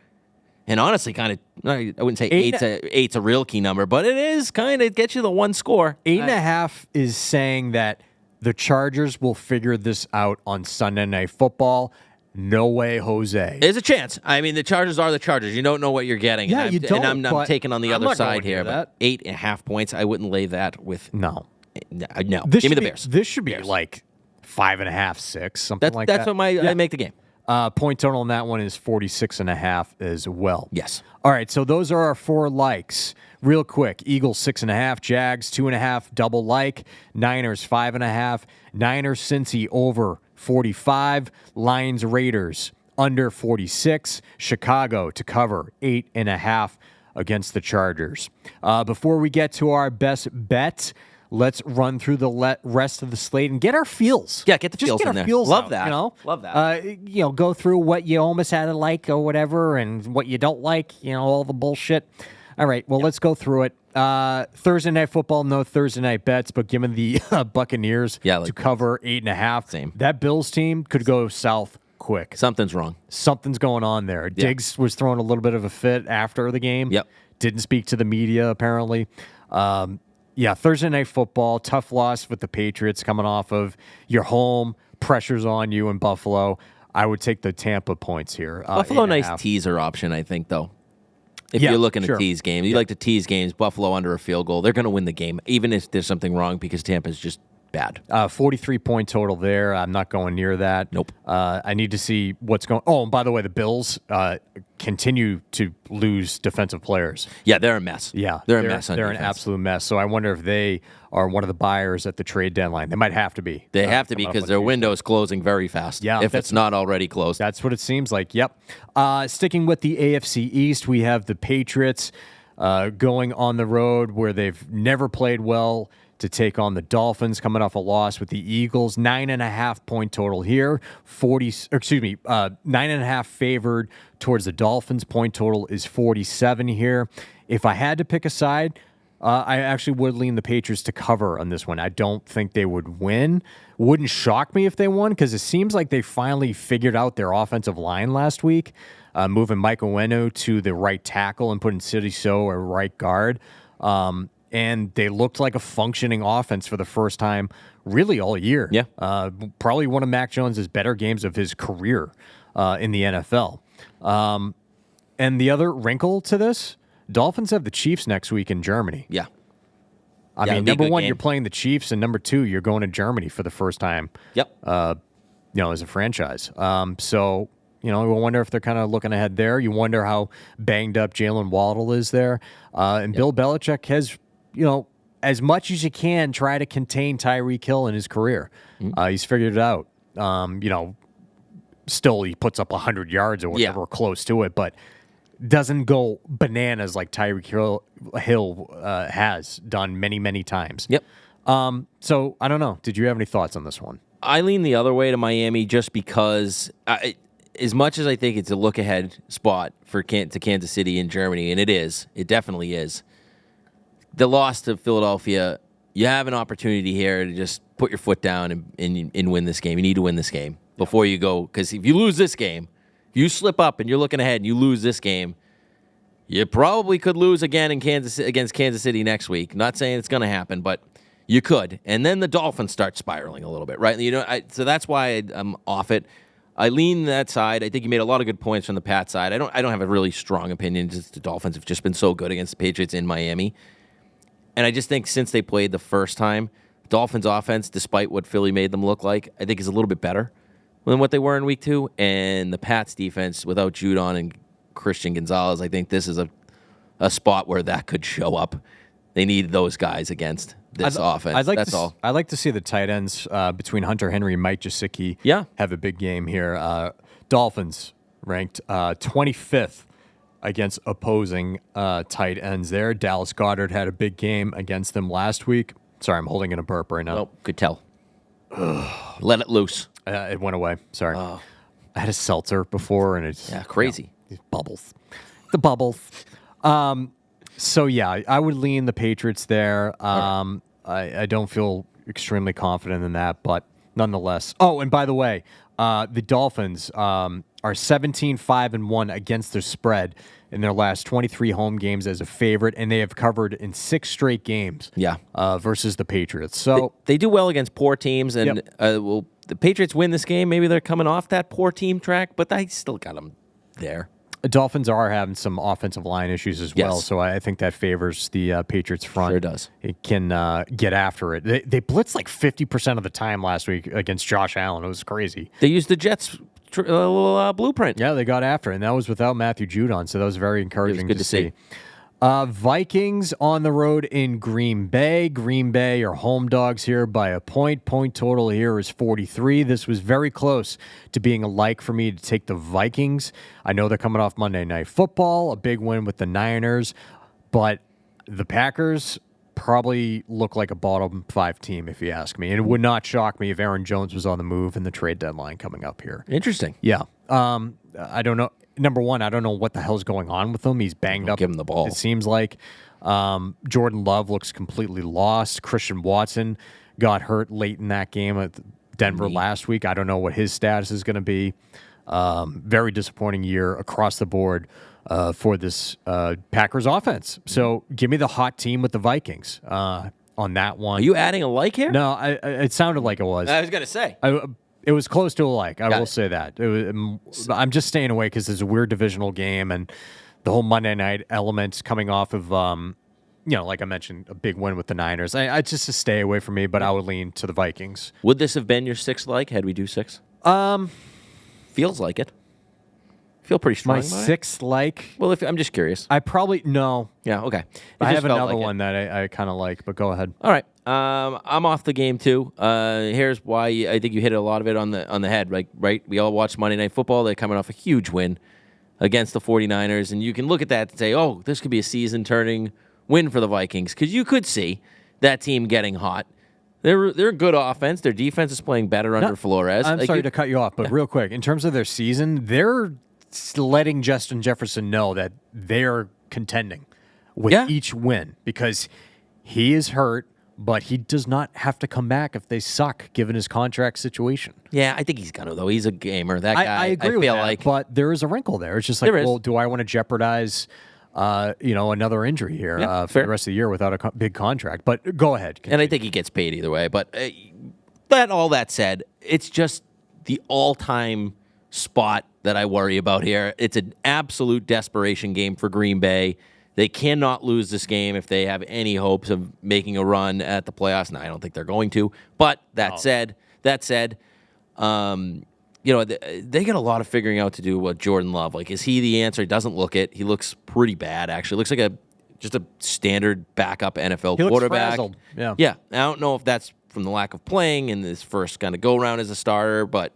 and honestly, kind of I wouldn't say 8's a real key number, but it is kind of gets you the one score. 8.5 is saying that the Chargers will figure this out on Sunday Night Football. No way, Jose. There's a chance. I mean, the Chargers are the Chargers. You don't know what you're getting. Yeah, you don't. And I'm taking on the other side here. But 8.5 points, I wouldn't lay that with. No. Give me the Bears. This should be like 5.5, 6, something like that. That's what I make the game. Point total on that one is 46.5 as well. Yes. All right, so those are our 4 likes. Real quick, Eagles 6.5, Jags 2.5, double like, Niners 5.5, Niners Cincy over 45, Lions Raiders under 46, Chicago to cover 8.5 against the Chargers. Before we get to our best bet, let's run through the rest of the slate and get our feels. Yeah, get the feels in there. Love that. Love that. Go through what you almost had to like or whatever, and what you don't like. All the bullshit. All right. Well, let's go through it. Thursday Night Football, no Thursday night bets, but given the Buccaneers to cover 8.5, Same. that Bills team could go south quick. Something's wrong. Something's going on there. Yeah. Diggs was throwing a little bit of a fit after the game. Yep. Didn't speak to the media, apparently. Thursday Night Football, tough loss with the Patriots coming off of your home, pressures on you in Buffalo. I would take the Tampa points here. Buffalo, nice teaser option, I think, though. If you're looking at tease games, you like to tease games, Buffalo under a field goal, they're going to win the game, even if there's something wrong because Tampa's just bad. 43-point total there. I'm not going near that. Nope. I need to see what's going. Oh, and by the way, the Bills continue to lose defensive players. Yeah, they're a mess. Yeah, they're a mess. They're an absolute mess. So I wonder if they are one of the buyers at the trade deadline. They might have to be. They have to be because their window is closing very fast. Yeah, if it's not already closed. That's what it seems like. Yep. Sticking with the AFC East, we have the Patriots going on the road where they've never played well to take on the Dolphins, coming off a loss with the Eagles. 9.5-point total here. 9.5 favored towards the Dolphins. Point total is 47 here. If I had to pick a side, I actually would lean the Patriots to cover on this one. I don't think they would win. Wouldn't shock me if they won because it seems like they finally figured out their offensive line last week, moving Mike Owenu to the right tackle and putting City So at right guard. And they looked like a functioning offense for the first time really all year. Yeah. Probably one of Mac Jones' better games of his career in the NFL. And the other wrinkle to this, Dolphins have the Chiefs next week in Germany. Yeah. I mean, number one, you're playing the Chiefs, and number two, you're going to Germany for the first time. Yep. As a franchise. So, we wonder if they're kind of looking ahead there. You wonder how banged up Jalen Waddle is there. And Bill Belichick has, as much as you can, try to contain Tyreek Hill in his career. He's figured it out. Still he puts up 100 yards or whatever, close to it, but doesn't go bananas like Tyreek Hill has done many, many times. Yep. So I don't know. Did you have any thoughts on this one? I lean the other way to Miami just because as much as I think it's a look-ahead spot for to Kansas City in Germany, and it definitely is, the loss to Philadelphia, you have an opportunity here to just put your foot down and win this game. You need to win this game before you go, because if you lose this game, if you slip up and you're looking ahead and you lose this game, you probably could lose again against Kansas City next week. Not saying it's going to happen, but you could. And then the Dolphins start spiraling a little bit, right? So that's why I'm off it. I lean that side. I think you made a lot of good points from the Pat side. I don't have a really strong opinion. Just the Dolphins have just been so good against the Patriots in Miami. And I just think since they played the first time, Dolphins offense, despite what Philly made them look like, I think is a little bit better than what they were in week 2. And the Pats defense without Judon and Christian Gonzalez, I think this is a spot where that could show up. They need those guys against this offense. That's all. I'd like to see the tight ends between Hunter Henry and Mike Gesicki have a big game here. Dolphins ranked 25th against opposing tight ends there. Dallas Goedert had a big game against them last week. Sorry, I'm holding in a burp right now. Nope, could tell. Let it loose. It went away. Sorry. I had a seltzer before, and it's crazy. These bubbles. The bubbles. So, I would lean the Patriots there. I don't feel extremely confident in that, but nonetheless. Oh, and by the way, the Dolphins are 17-5-1 against the spread in their last 23 home games as a favorite, and they have covered in 6 straight games versus the Patriots. So they do well against poor teams, and the Patriots win this game. Maybe they're coming off that poor team track, but I still got them there. The Dolphins are having some offensive line issues as well, so I think that favors the Patriots front. Sure does. It can get after it. They blitzed like 50% of the time last week against Josh Allen. It was crazy. They used the Jets blueprint. Yeah, they got after it, and that was without Matthew Judon, so that was very encouraging to see. Vikings on the road in Green Bay. Green Bay are home dogs here by a point. Point total here is 43. This was very close to being a like for me to take the Vikings. I know they're coming off Monday Night Football, a big win with the Niners, but the Packers probably look like a bottom 5 team, if you ask me. And it would not shock me if Aaron Jones was on the move in the trade deadline coming up here. Interesting. Yeah. I don't know. Number one, I don't know what the hell's going on with him. He's banged up. Give him the ball. It seems like. Jordan Love looks completely lost. Christian Watson got hurt late in that game at Denver last week. I don't know what his status is going to be. Very disappointing year across the board for this Packers offense. So give me the hot team with the Vikings on that one. Are you adding a like here? No, it sounded like it was. I was going to say. It was close to a like. I will it. say that. I'm just staying away because it's a weird divisional game and the whole Monday night elements coming off of, like I mentioned, a big win with the Niners. I just to stay away from me, but I would lean to the Vikings. Would this have been your 6th like had we do 6? Feels like it. Feel pretty strong. My 6th like. Well, I'm just curious. I probably no. Yeah. Okay. I have another one that I kind of like, but go ahead. All right. I'm off the game too. Here's why I think you hit a lot of it on the head. Like, right? We all watched Monday Night Football. They're coming off a huge win against the 49ers, and you can look at that and say, "Oh, this could be a season-turning win for the Vikings," because you could see that team getting hot. They're a good offense. Their defense is playing better under Flores. I'm sorry to cut you off, but real quick, in terms of their season, they're letting Justin Jefferson know that they're contending with each win because he is hurt, but he does not have to come back if they suck, given his contract situation. Yeah, I think he's gonna though. He's a gamer. That guy. I agree with that, but there is a wrinkle there. It's just like, well, do I want to jeopardize, another injury here for the rest of the year without a big contract? But go ahead. And I think he gets paid either way. But all that said, it's just the all-time spot that I worry about here. It's an absolute desperation game for Green Bay. They cannot lose this game if they have any hopes of making a run at the playoffs. Now, I don't think they're going to. But that said, they got a lot of figuring out to do with Jordan Love. Like, is he the answer? He doesn't look it. He looks pretty bad, actually. Looks like just a standard backup NFL quarterback. Frazzled. Yeah. Yeah. I don't know if that's from the lack of playing in this first kind of go-around as a starter, but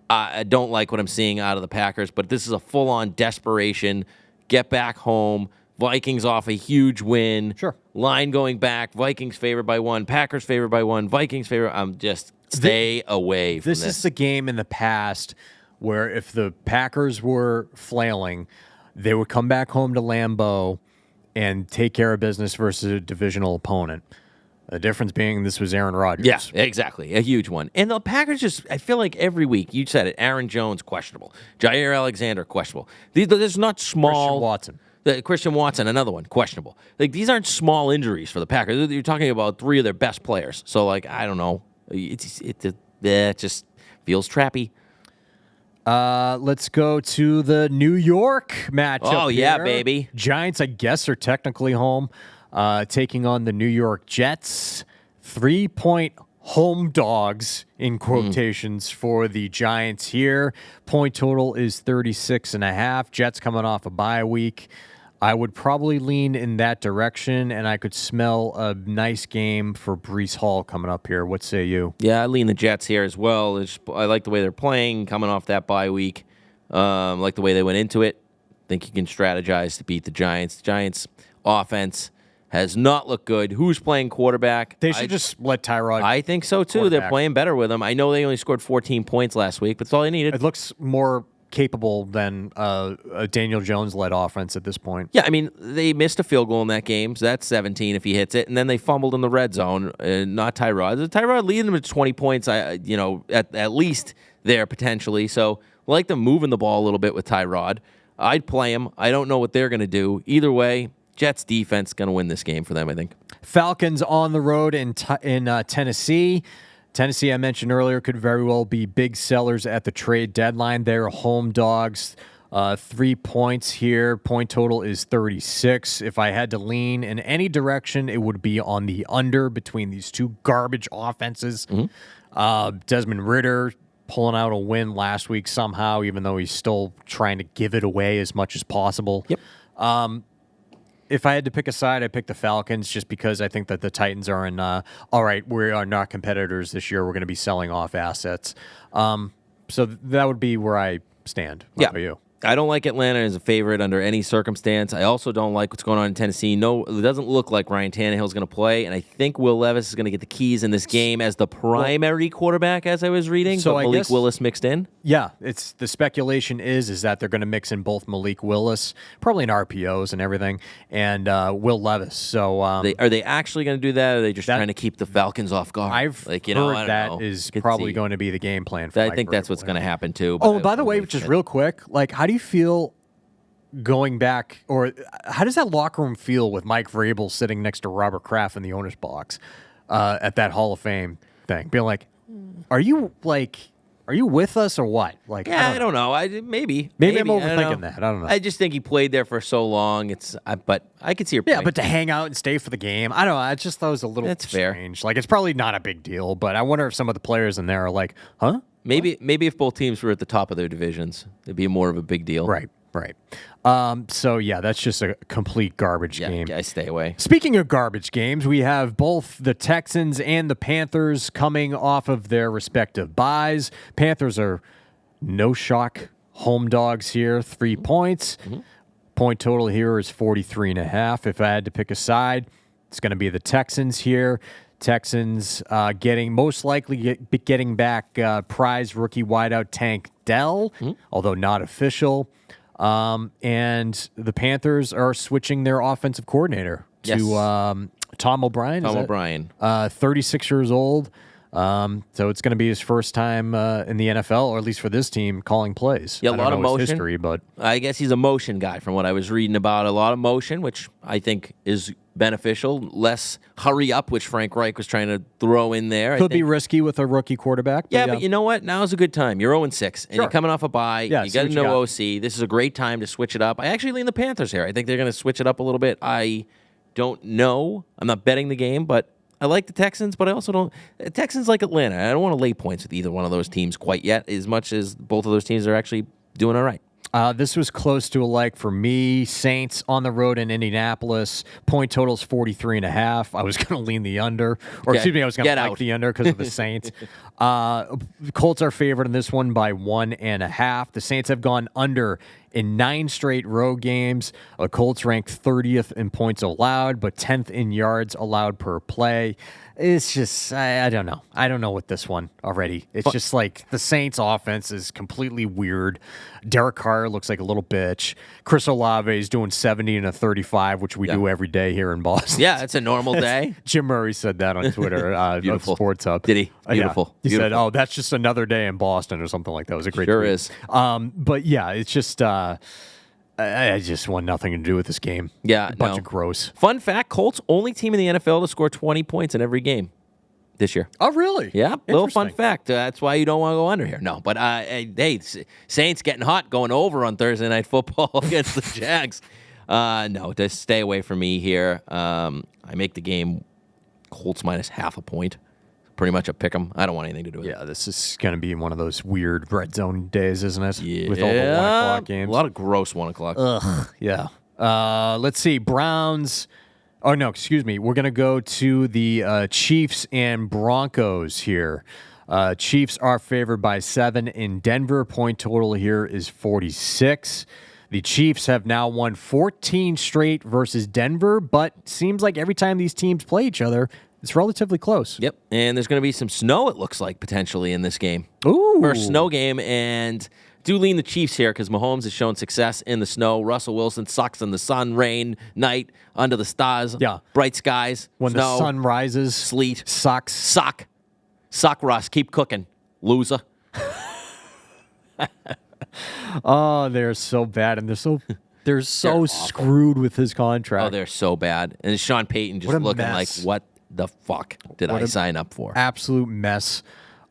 I don't like what I'm seeing out of the Packers. But this is a full-on desperation. Get back home. Vikings off a huge win. Sure. Line going back. Vikings favored by 1. Packers favored by 1. Vikings favored. I'm just stay away from this. This is the game in the past where if the Packers were flailing, they would come back home to Lambeau and take care of business versus a divisional opponent. The difference being this was Aaron Rodgers. Yeah, exactly. A huge one. And the Packers just, I feel like every week, you said it, Aaron Jones, questionable. Jair Alexander, questionable. There's not small. Christian Watson, another one, questionable. Like, these aren't small injuries for the Packers. You're talking about 3 of their best players. So, like, I don't know. It just feels trappy. Let's go to the New York matchup. Oh, yeah, here. baby. Giants, I guess, are technically home, taking on the New York Jets. 3-point home dogs, in quotations, for the Giants here. Point total is 36.5. Jets coming off a bye week. I would probably lean in that direction, and I could smell a nice game for Breece Hall coming up here. What say you? Yeah, I lean the Jets here as well. I like the way they're playing, coming off that bye week. Like the way they went into it. Think you can strategize to beat the Giants. The Giants' offense has not looked good. Who's playing quarterback? They should just let Tyrod. I think so, too. They're playing better with him. I know they only scored 14 points last week, but that's all they needed. It looks more capable than a Daniel Jones-led offense at this point. Yeah, I mean, they missed a field goal in that game, so that's 17 if he hits it, and then they fumbled in the red zone, not Tyrod. Tyrod leading them to 20 points, at least there potentially. So I like them moving the ball a little bit with Tyrod. I'd play him. I don't know what they're going to do. Either way, Jets defense going to win this game for them, I think. Falcons on the road in Tennessee. Tennessee, I mentioned earlier, could very well be big sellers at the trade deadline. They're home dogs. 3 points here. Point total is 36. If I had to lean in any direction, it would be on the under between these two garbage offenses. Desmond Ridder pulling out a win last week somehow, even though he's still trying to give it away as much as possible. Yep. If I had to pick a side, I'd pick the Falcons just because I think that the Titans are in, all right, we are not competitors this year. We're going to be selling off assets. So that would be where I stand. What about you? I don't like Atlanta as a favorite under any circumstance. I also don't like what's going on in Tennessee. No, it doesn't look like Ryan Tannehill's going to play, and I think Will Levis is going to get the keys in this game as the primary quarterback, as I was reading, so but I Malik guess- Willis mixed in. Yeah, it's the speculation is that they're going to mix in both Malik Willis, probably in RPOs and everything, and Will Levis. So Are they actually going to do that, or are they just trying to keep the Falcons off guard? I've heard that know. is Could probably see. going to be the game plan for I Mike think that's Vrabel. what's going to happen, too. Oh, by the way, just real quick, like, how do you feel going back, or how does that locker room feel with Mike Vrabel sitting next to Robert Kraft in the owner's box at that Hall of Fame thing? Being like, are you with us or what? Like, Yeah, I don't know. Maybe I'm I don't overthinking know. that. I don't know. I just think he played there for so long. But I could see your point. Yeah, but to hang out and stay for the game, I don't know. I just thought it was a little That's fair. strange. Like, it's probably not a big deal, but I wonder if some of the players in there are like, huh? maybe if both teams were at the top of their divisions, it'd be more of a big deal. Right. So, yeah, that's just a complete garbage game. Yeah, I stay away. Speaking of garbage games, we have both the Texans and the Panthers coming off of their respective byes. Panthers are no shock home dogs here, 3 points. Point total here is 43.5. If I had to pick a side, it's going to be the Texans here. Texans most likely getting back prize rookie wideout Tank Dell, although not official. And the Panthers are switching their offensive coordinator to Tom O'Brien. Tom O'Brien. 36 years old. So it's going to be his first time in the NFL, or at least for this team, calling plays. Yeah, I a don't lot of know his motion. history, but I guess he's a motion guy from what I was reading about. A lot of motion, which I think is beneficial. Less hurry up, which Frank Reich was trying to throw in there. could be risky with a rookie quarterback. Yeah, but you know what? Now's a good time. You're 0-6, and Sure. you're coming off a bye. Yeah, you see got what to you know got. OC. This is a great time to switch it up. I actually lean the Panthers here. I think they're going to switch it up a little bit. I don't know. I'm not betting the game, but I like the Texans, but I also don't. Texans like Atlanta. I don't want to lay points with either one of those teams quite yet, as much as both of those teams are actually doing all right. This was close to a like for me. Saints on the road in Indianapolis. Point total's 43.5. I was going to lean the under. Or excuse me, I was going to like the under because of the Saints. Colts are favored in this one by 1.5. The Saints have gone under in 9 straight road games. Colts ranked 30th in points allowed, but 10th in yards allowed per play. It's just, I don't know. I don't know with this one already. It's just like the Saints offense is completely weird. Derrick Carr looks like a little bitch. Chris Olave is doing 70 and a 35, which we do every day here in Boston. Yeah, it's a normal day. Jim Murray said that on Twitter. Beautiful. On Sports Hub. Did he? Yeah. Beautiful. He said, Beautiful. "Oh, that's just another day in Boston," or something like that. It was a great Sure tweet. is. But yeah, it's just I just want nothing to do with this game. Yeah, a bunch no. of gross. Fun fact, Colts, only team in the NFL to score 20 points in every game this year. Oh, really? Yeah, little fun Interesting. fact. That's why you don't want to go under here. No, but hey, Saints getting hot going over on Thursday Night Football against the Jags. No, just stay away from me here. I make the game Colts minus half a point. Pretty much a pick 'em. I don't want anything to do with it. Yeah, this is going to be one of those weird red zone days, isn't it? Yeah. With all the 1 o'clock games. A lot of gross 1 o'clock. Ugh, yeah. Let's see. Browns. Oh, no, excuse me. We're going to go to the Chiefs and Broncos here. Chiefs are favored by 7 in Denver. Point total here is 46. The Chiefs have now won 14 straight versus Denver, but seems like every time these teams play each other, it's relatively close. Yep, and there's going to be some snow, it looks like, potentially in this game. Ooh. First snow game, and do lean the Chiefs here because Mahomes has shown success in the snow. Russell Wilson sucks in the sun, rain, night, under the stars, bright skies, When snow, the sun rises, sleet, sucks. Suck, Russ, keep cooking, loser. Oh, they're so bad, and they're so They're screwed with his contract. Oh, they're so bad. And Sean Payton just What a looking mess. like, what the fuck did I sign up for? Absolute mess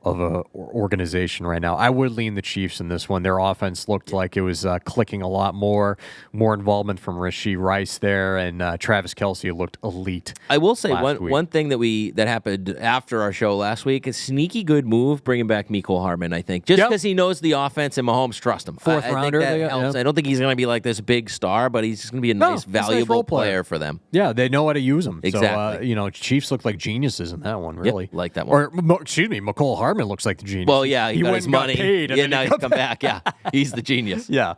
of a organization right now. I would lean the Chiefs in this one. Their offense looked like it was clicking a lot more involvement from Rashee Rice there, and Travis Kelce looked elite. I will say last week. one thing that happened after our show last week, a sneaky good move bringing back Mecole Hardman, I think. Just because he knows the offense and Mahomes trust him. Fourth I rounder, think that helps. yeah. I don't think he's going to be like this big star, but he's just going to be a nice, he's a nice valuable role player. player for them. Yeah, they know how to use him. Exactly. So, Chiefs look like geniuses in that one, really. like that one. Or, excuse me, Mecole Hardman Hardman looks like the genius. Well, yeah, he got went his and got money. paid, and Yeah, then now he he's got come back. Yeah, he's the genius. Yeah.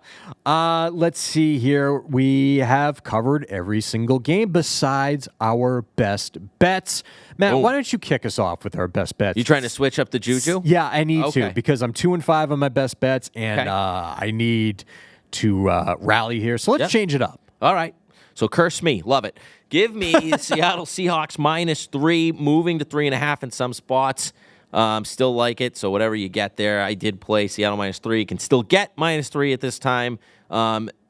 Let's see here. We have covered every single game besides our best bets. Matt, why don't you kick us off with our best bets? You trying to switch up the juju? Yeah, I need Okay. to because I'm 2-5 on my best bets, and I need to rally here. So let's change it up. All right. So curse me. Love it. Give me the Seattle Seahawks -3, moving to 3.5 in some spots. Still like it. So whatever you get there, I did play Seattle -3. You can still get -3 at this time.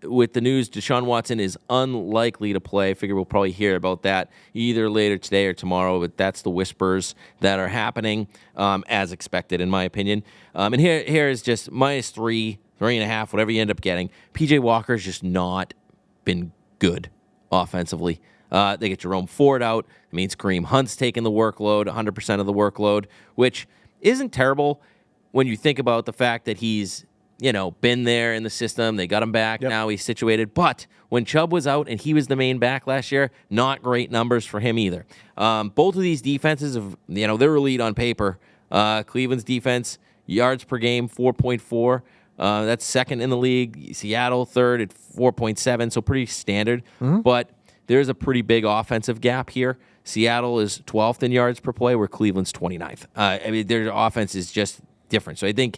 With the news, Deshaun Watson is unlikely to play. I figure we'll probably hear about that either later today or tomorrow, but that's the whispers that are happening as expected, in my opinion. And here is just -3, 3.5, whatever you end up getting. PJ Walker's just not been good offensively. They get Jerome Ford out. It means Kareem Hunt's taking the workload, 100% of the workload, which isn't terrible when you think about the fact that he's, been there in the system. They got him back. Yep. Now he's situated. But when Chubb was out and he was the main back last year, not great numbers for him either. Both of these defenses, they're elite on paper. Cleveland's defense, yards per game, 4.4. That's second in the league. Seattle, third at 4.7, so pretty standard. But there's a pretty big offensive gap here. Seattle is 12th in yards per play, where Cleveland's 29th. Their offense is just different. So I think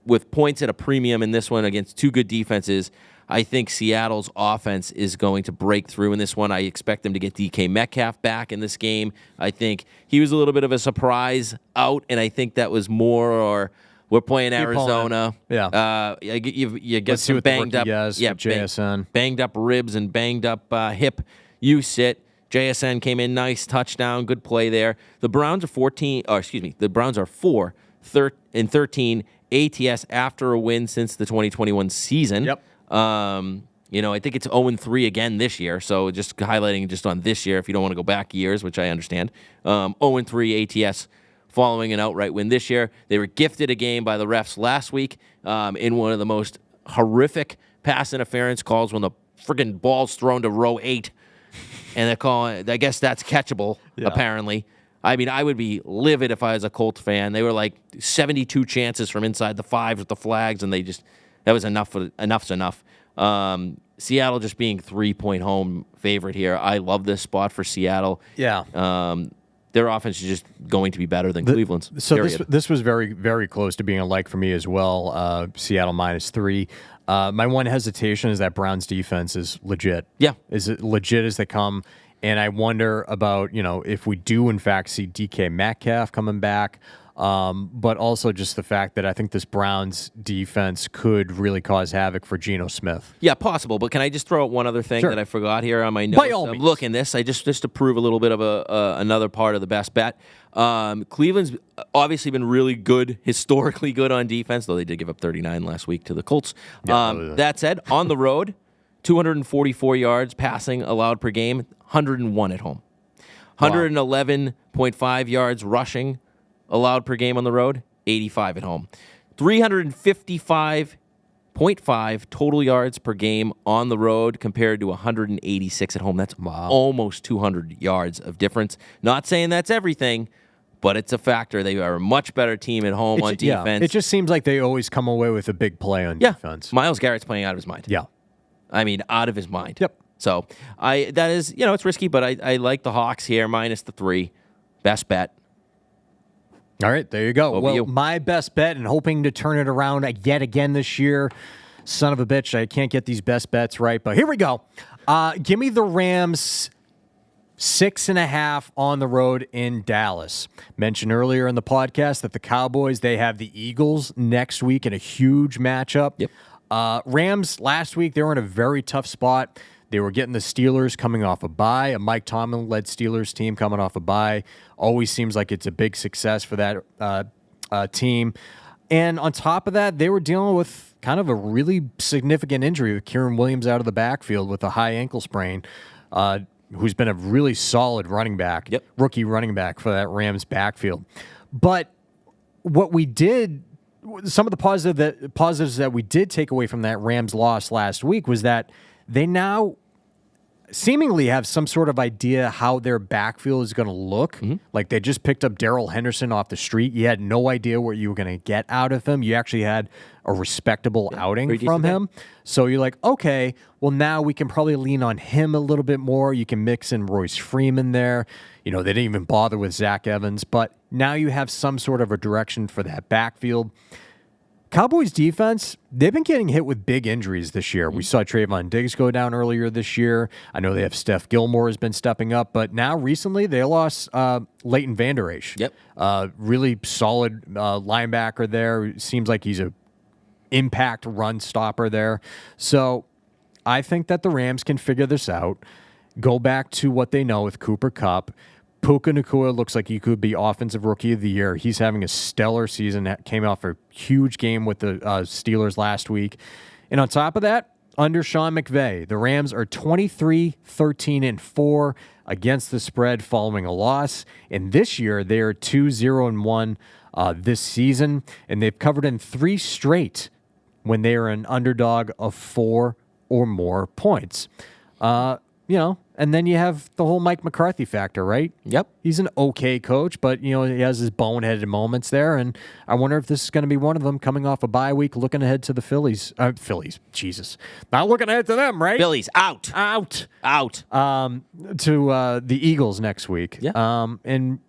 with points at a premium in this one against two good defenses, I think Seattle's offense is going to break through in this one. I expect them to get DK Metcalf back in this game. I think he was a little bit of a surprise out, and I think that was more we're playing Arizona. Yeah. You get Let's see some what the banged up, rookie has with JSN. banged up ribs and banged up hip. You sit. JSN came in, nice touchdown, good play there. The Browns are 4-13 ATS after a win since the 2021 season. Yep. I think it's 0-3 again this year. So just highlighting just on this year, if you don't want to go back years, which I understand. 0-3 ATS following an outright win this year. They were gifted a game by the refs last week in one of the most horrific pass interference calls when the friggin' ball's thrown to row 8. And they're calling, I guess that's catchable, apparently. I mean, I would be livid if I was a Colts fan. They were like 72 chances from inside the 5 with the flags, and that was enough. Enough's enough. Seattle just being 3-point home favorite here. I love this spot for Seattle. Yeah. Their offense is just going to be better than Cleveland's. So this was very, very close to being a like for me as well. Seattle -3. My one hesitation is that Browns defense is legit. Yeah. Is it legit as they come? And I wonder about, if we do in fact see DK Metcalf coming back, but also just the fact that I think this Browns defense could really cause havoc for Geno Smith. Yeah, possible. But can I just throw out one other thing that I forgot here on my notes? By all means. Look in this. I just to prove a little bit of another part of the best bet. Cleveland's obviously been really good, historically good on defense, though they did give up 39 last week to the Colts. That said, on the road, 244 yards passing allowed per game, 101 at home. 111.5 yards rushing allowed per game on the road, 85 at home. 355.5 total yards per game on the road compared to 186 at home. That's almost 200 yards of difference. Not saying that's everything, but it's a factor. They are a much better team at home on defense. Yeah. It just seems like they always come away with a big play on defense. Myles Garrett's playing out of his mind. Yeah. I mean, out of his mind. Yep. So that is, it's risky, but I like the Hawks here, -3. Best bet. All right, there you go. Well, my best bet, and hoping to turn it around yet again this year. Son of a bitch, I can't get these best bets right, but here we go. Give me the Rams 6.5 on the road in Dallas. Mentioned earlier in the podcast that the Cowboys, they have the Eagles next week in a huge matchup. Yep. Rams last week, they were in a very tough spot. They were getting the Steelers coming off a bye, a Mike Tomlin-led Steelers team coming off a bye. Always seems like it's a big success for that team. And on top of that, they were dealing with kind of a really significant injury with Kieran Williams out of the backfield with a high ankle sprain, who's been a really solid running back, rookie running back for that Rams backfield. But what we did, some of the positives that we did take away from that Rams loss last week was that they now seemingly have some sort of idea how their backfield is going to look. Like they just picked up Darrell Henderson off the street. You had no idea what you were going to get out of him. You actually had a respectable outing from him. So you're like, okay, well, now we can probably lean on him a little bit more. You can mix in Royce Freeman there. They didn't even bother with Zach Evans, but now you have some sort of a direction for that backfield. Cowboys defense, they've been getting hit with big injuries this year. We saw Trayvon Diggs go down earlier this year. I know they have Steph Gilmore has been stepping up, but now recently they lost Leighton Vander Esch. Really solid linebacker there. Seems like he's a impact run stopper there. So I think that the Rams can figure this out, go back to what they know with Cooper Kupp. Puka Nacua looks like he could be Offensive Rookie of the Year. He's having a stellar season. That came off a huge game with the Steelers last week. And on top of that, under Sean McVay, the Rams are 23-13-4 against the spread following a loss. And this year, they are 2-0-1 this season. And they've covered in 3 straight when they are an underdog of 4 or more points. And then you have the whole Mike McCarthy factor, right? Yep. He's an okay coach, but, he has his boneheaded moments there, and I wonder if this is going to be one of them coming off a bye week, looking ahead to the Phillies. Jesus. Not looking ahead to them, right? Phillies, out. Out. Out. To the Eagles next week. Yeah. And,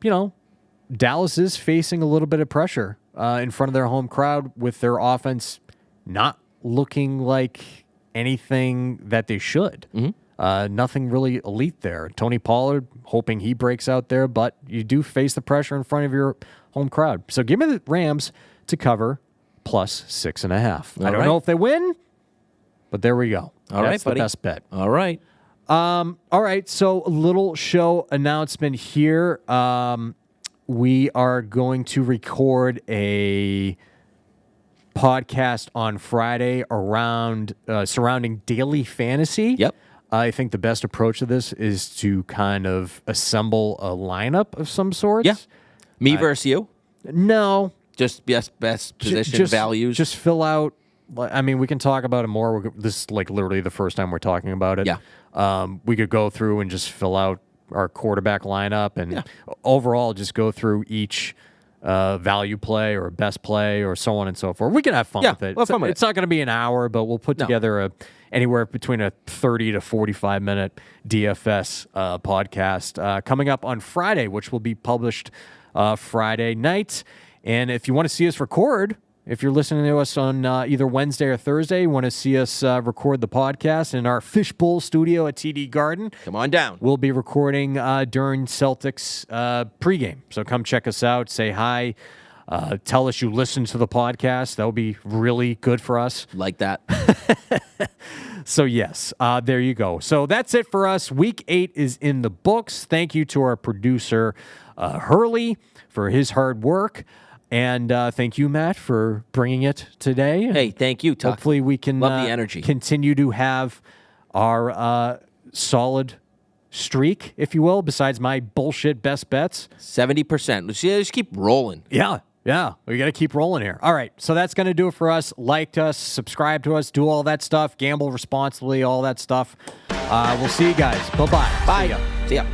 Dallas is facing a little bit of pressure in front of their home crowd with their offense not looking like anything that they should. Nothing really elite there. Tony Pollard, hoping he breaks out there, but you do face the pressure in front of your home crowd. So give me the Rams to cover plus 6.5. I don't know if they win, but there we go. That's the best bet. All right. All right, so a little show announcement here. We are going to record a podcast on Friday around surrounding daily fantasy. Yep. I think the best approach to this is to kind of assemble a lineup of some sorts. Yeah. Me versus you? No. Just best position values? Just fill out. I mean, we can talk about it more. This is like literally the first time we're talking about it. Yeah. We could go through and just fill out our quarterback lineup and overall just go through each value play or best play or so on and so forth. We can have fun with it. It's not going to be an hour, but we'll put together anywhere between a 30 to 45 minute DFS podcast coming up on Friday, which will be published Friday night. And if you want to see us record, if you're listening to us on either Wednesday or Thursday, you want to see us record the podcast in our Fishbowl studio at TD Garden. Come on down. We'll be recording during Celtics pregame. So come check us out, say hi, tell us you listened to the podcast. That would be really good for us. Like that. So, yes, there you go. So that's it for us. Week 8 is in the books. Thank you to our producer, Hurley, for his hard work. And thank you, Matt, for bringing it today. Hey, thank you, Tuck. Hopefully we can Love the energy. Continue to have our solid streak, if you will, besides my bullshit best bets. 70%. Let's just keep rolling. Yeah. We got to keep rolling here. All right, so that's going to do it for us. Like us, subscribe to us, do all that stuff, gamble responsibly, all that stuff. We'll see you guys. Bye-bye. Bye. See ya.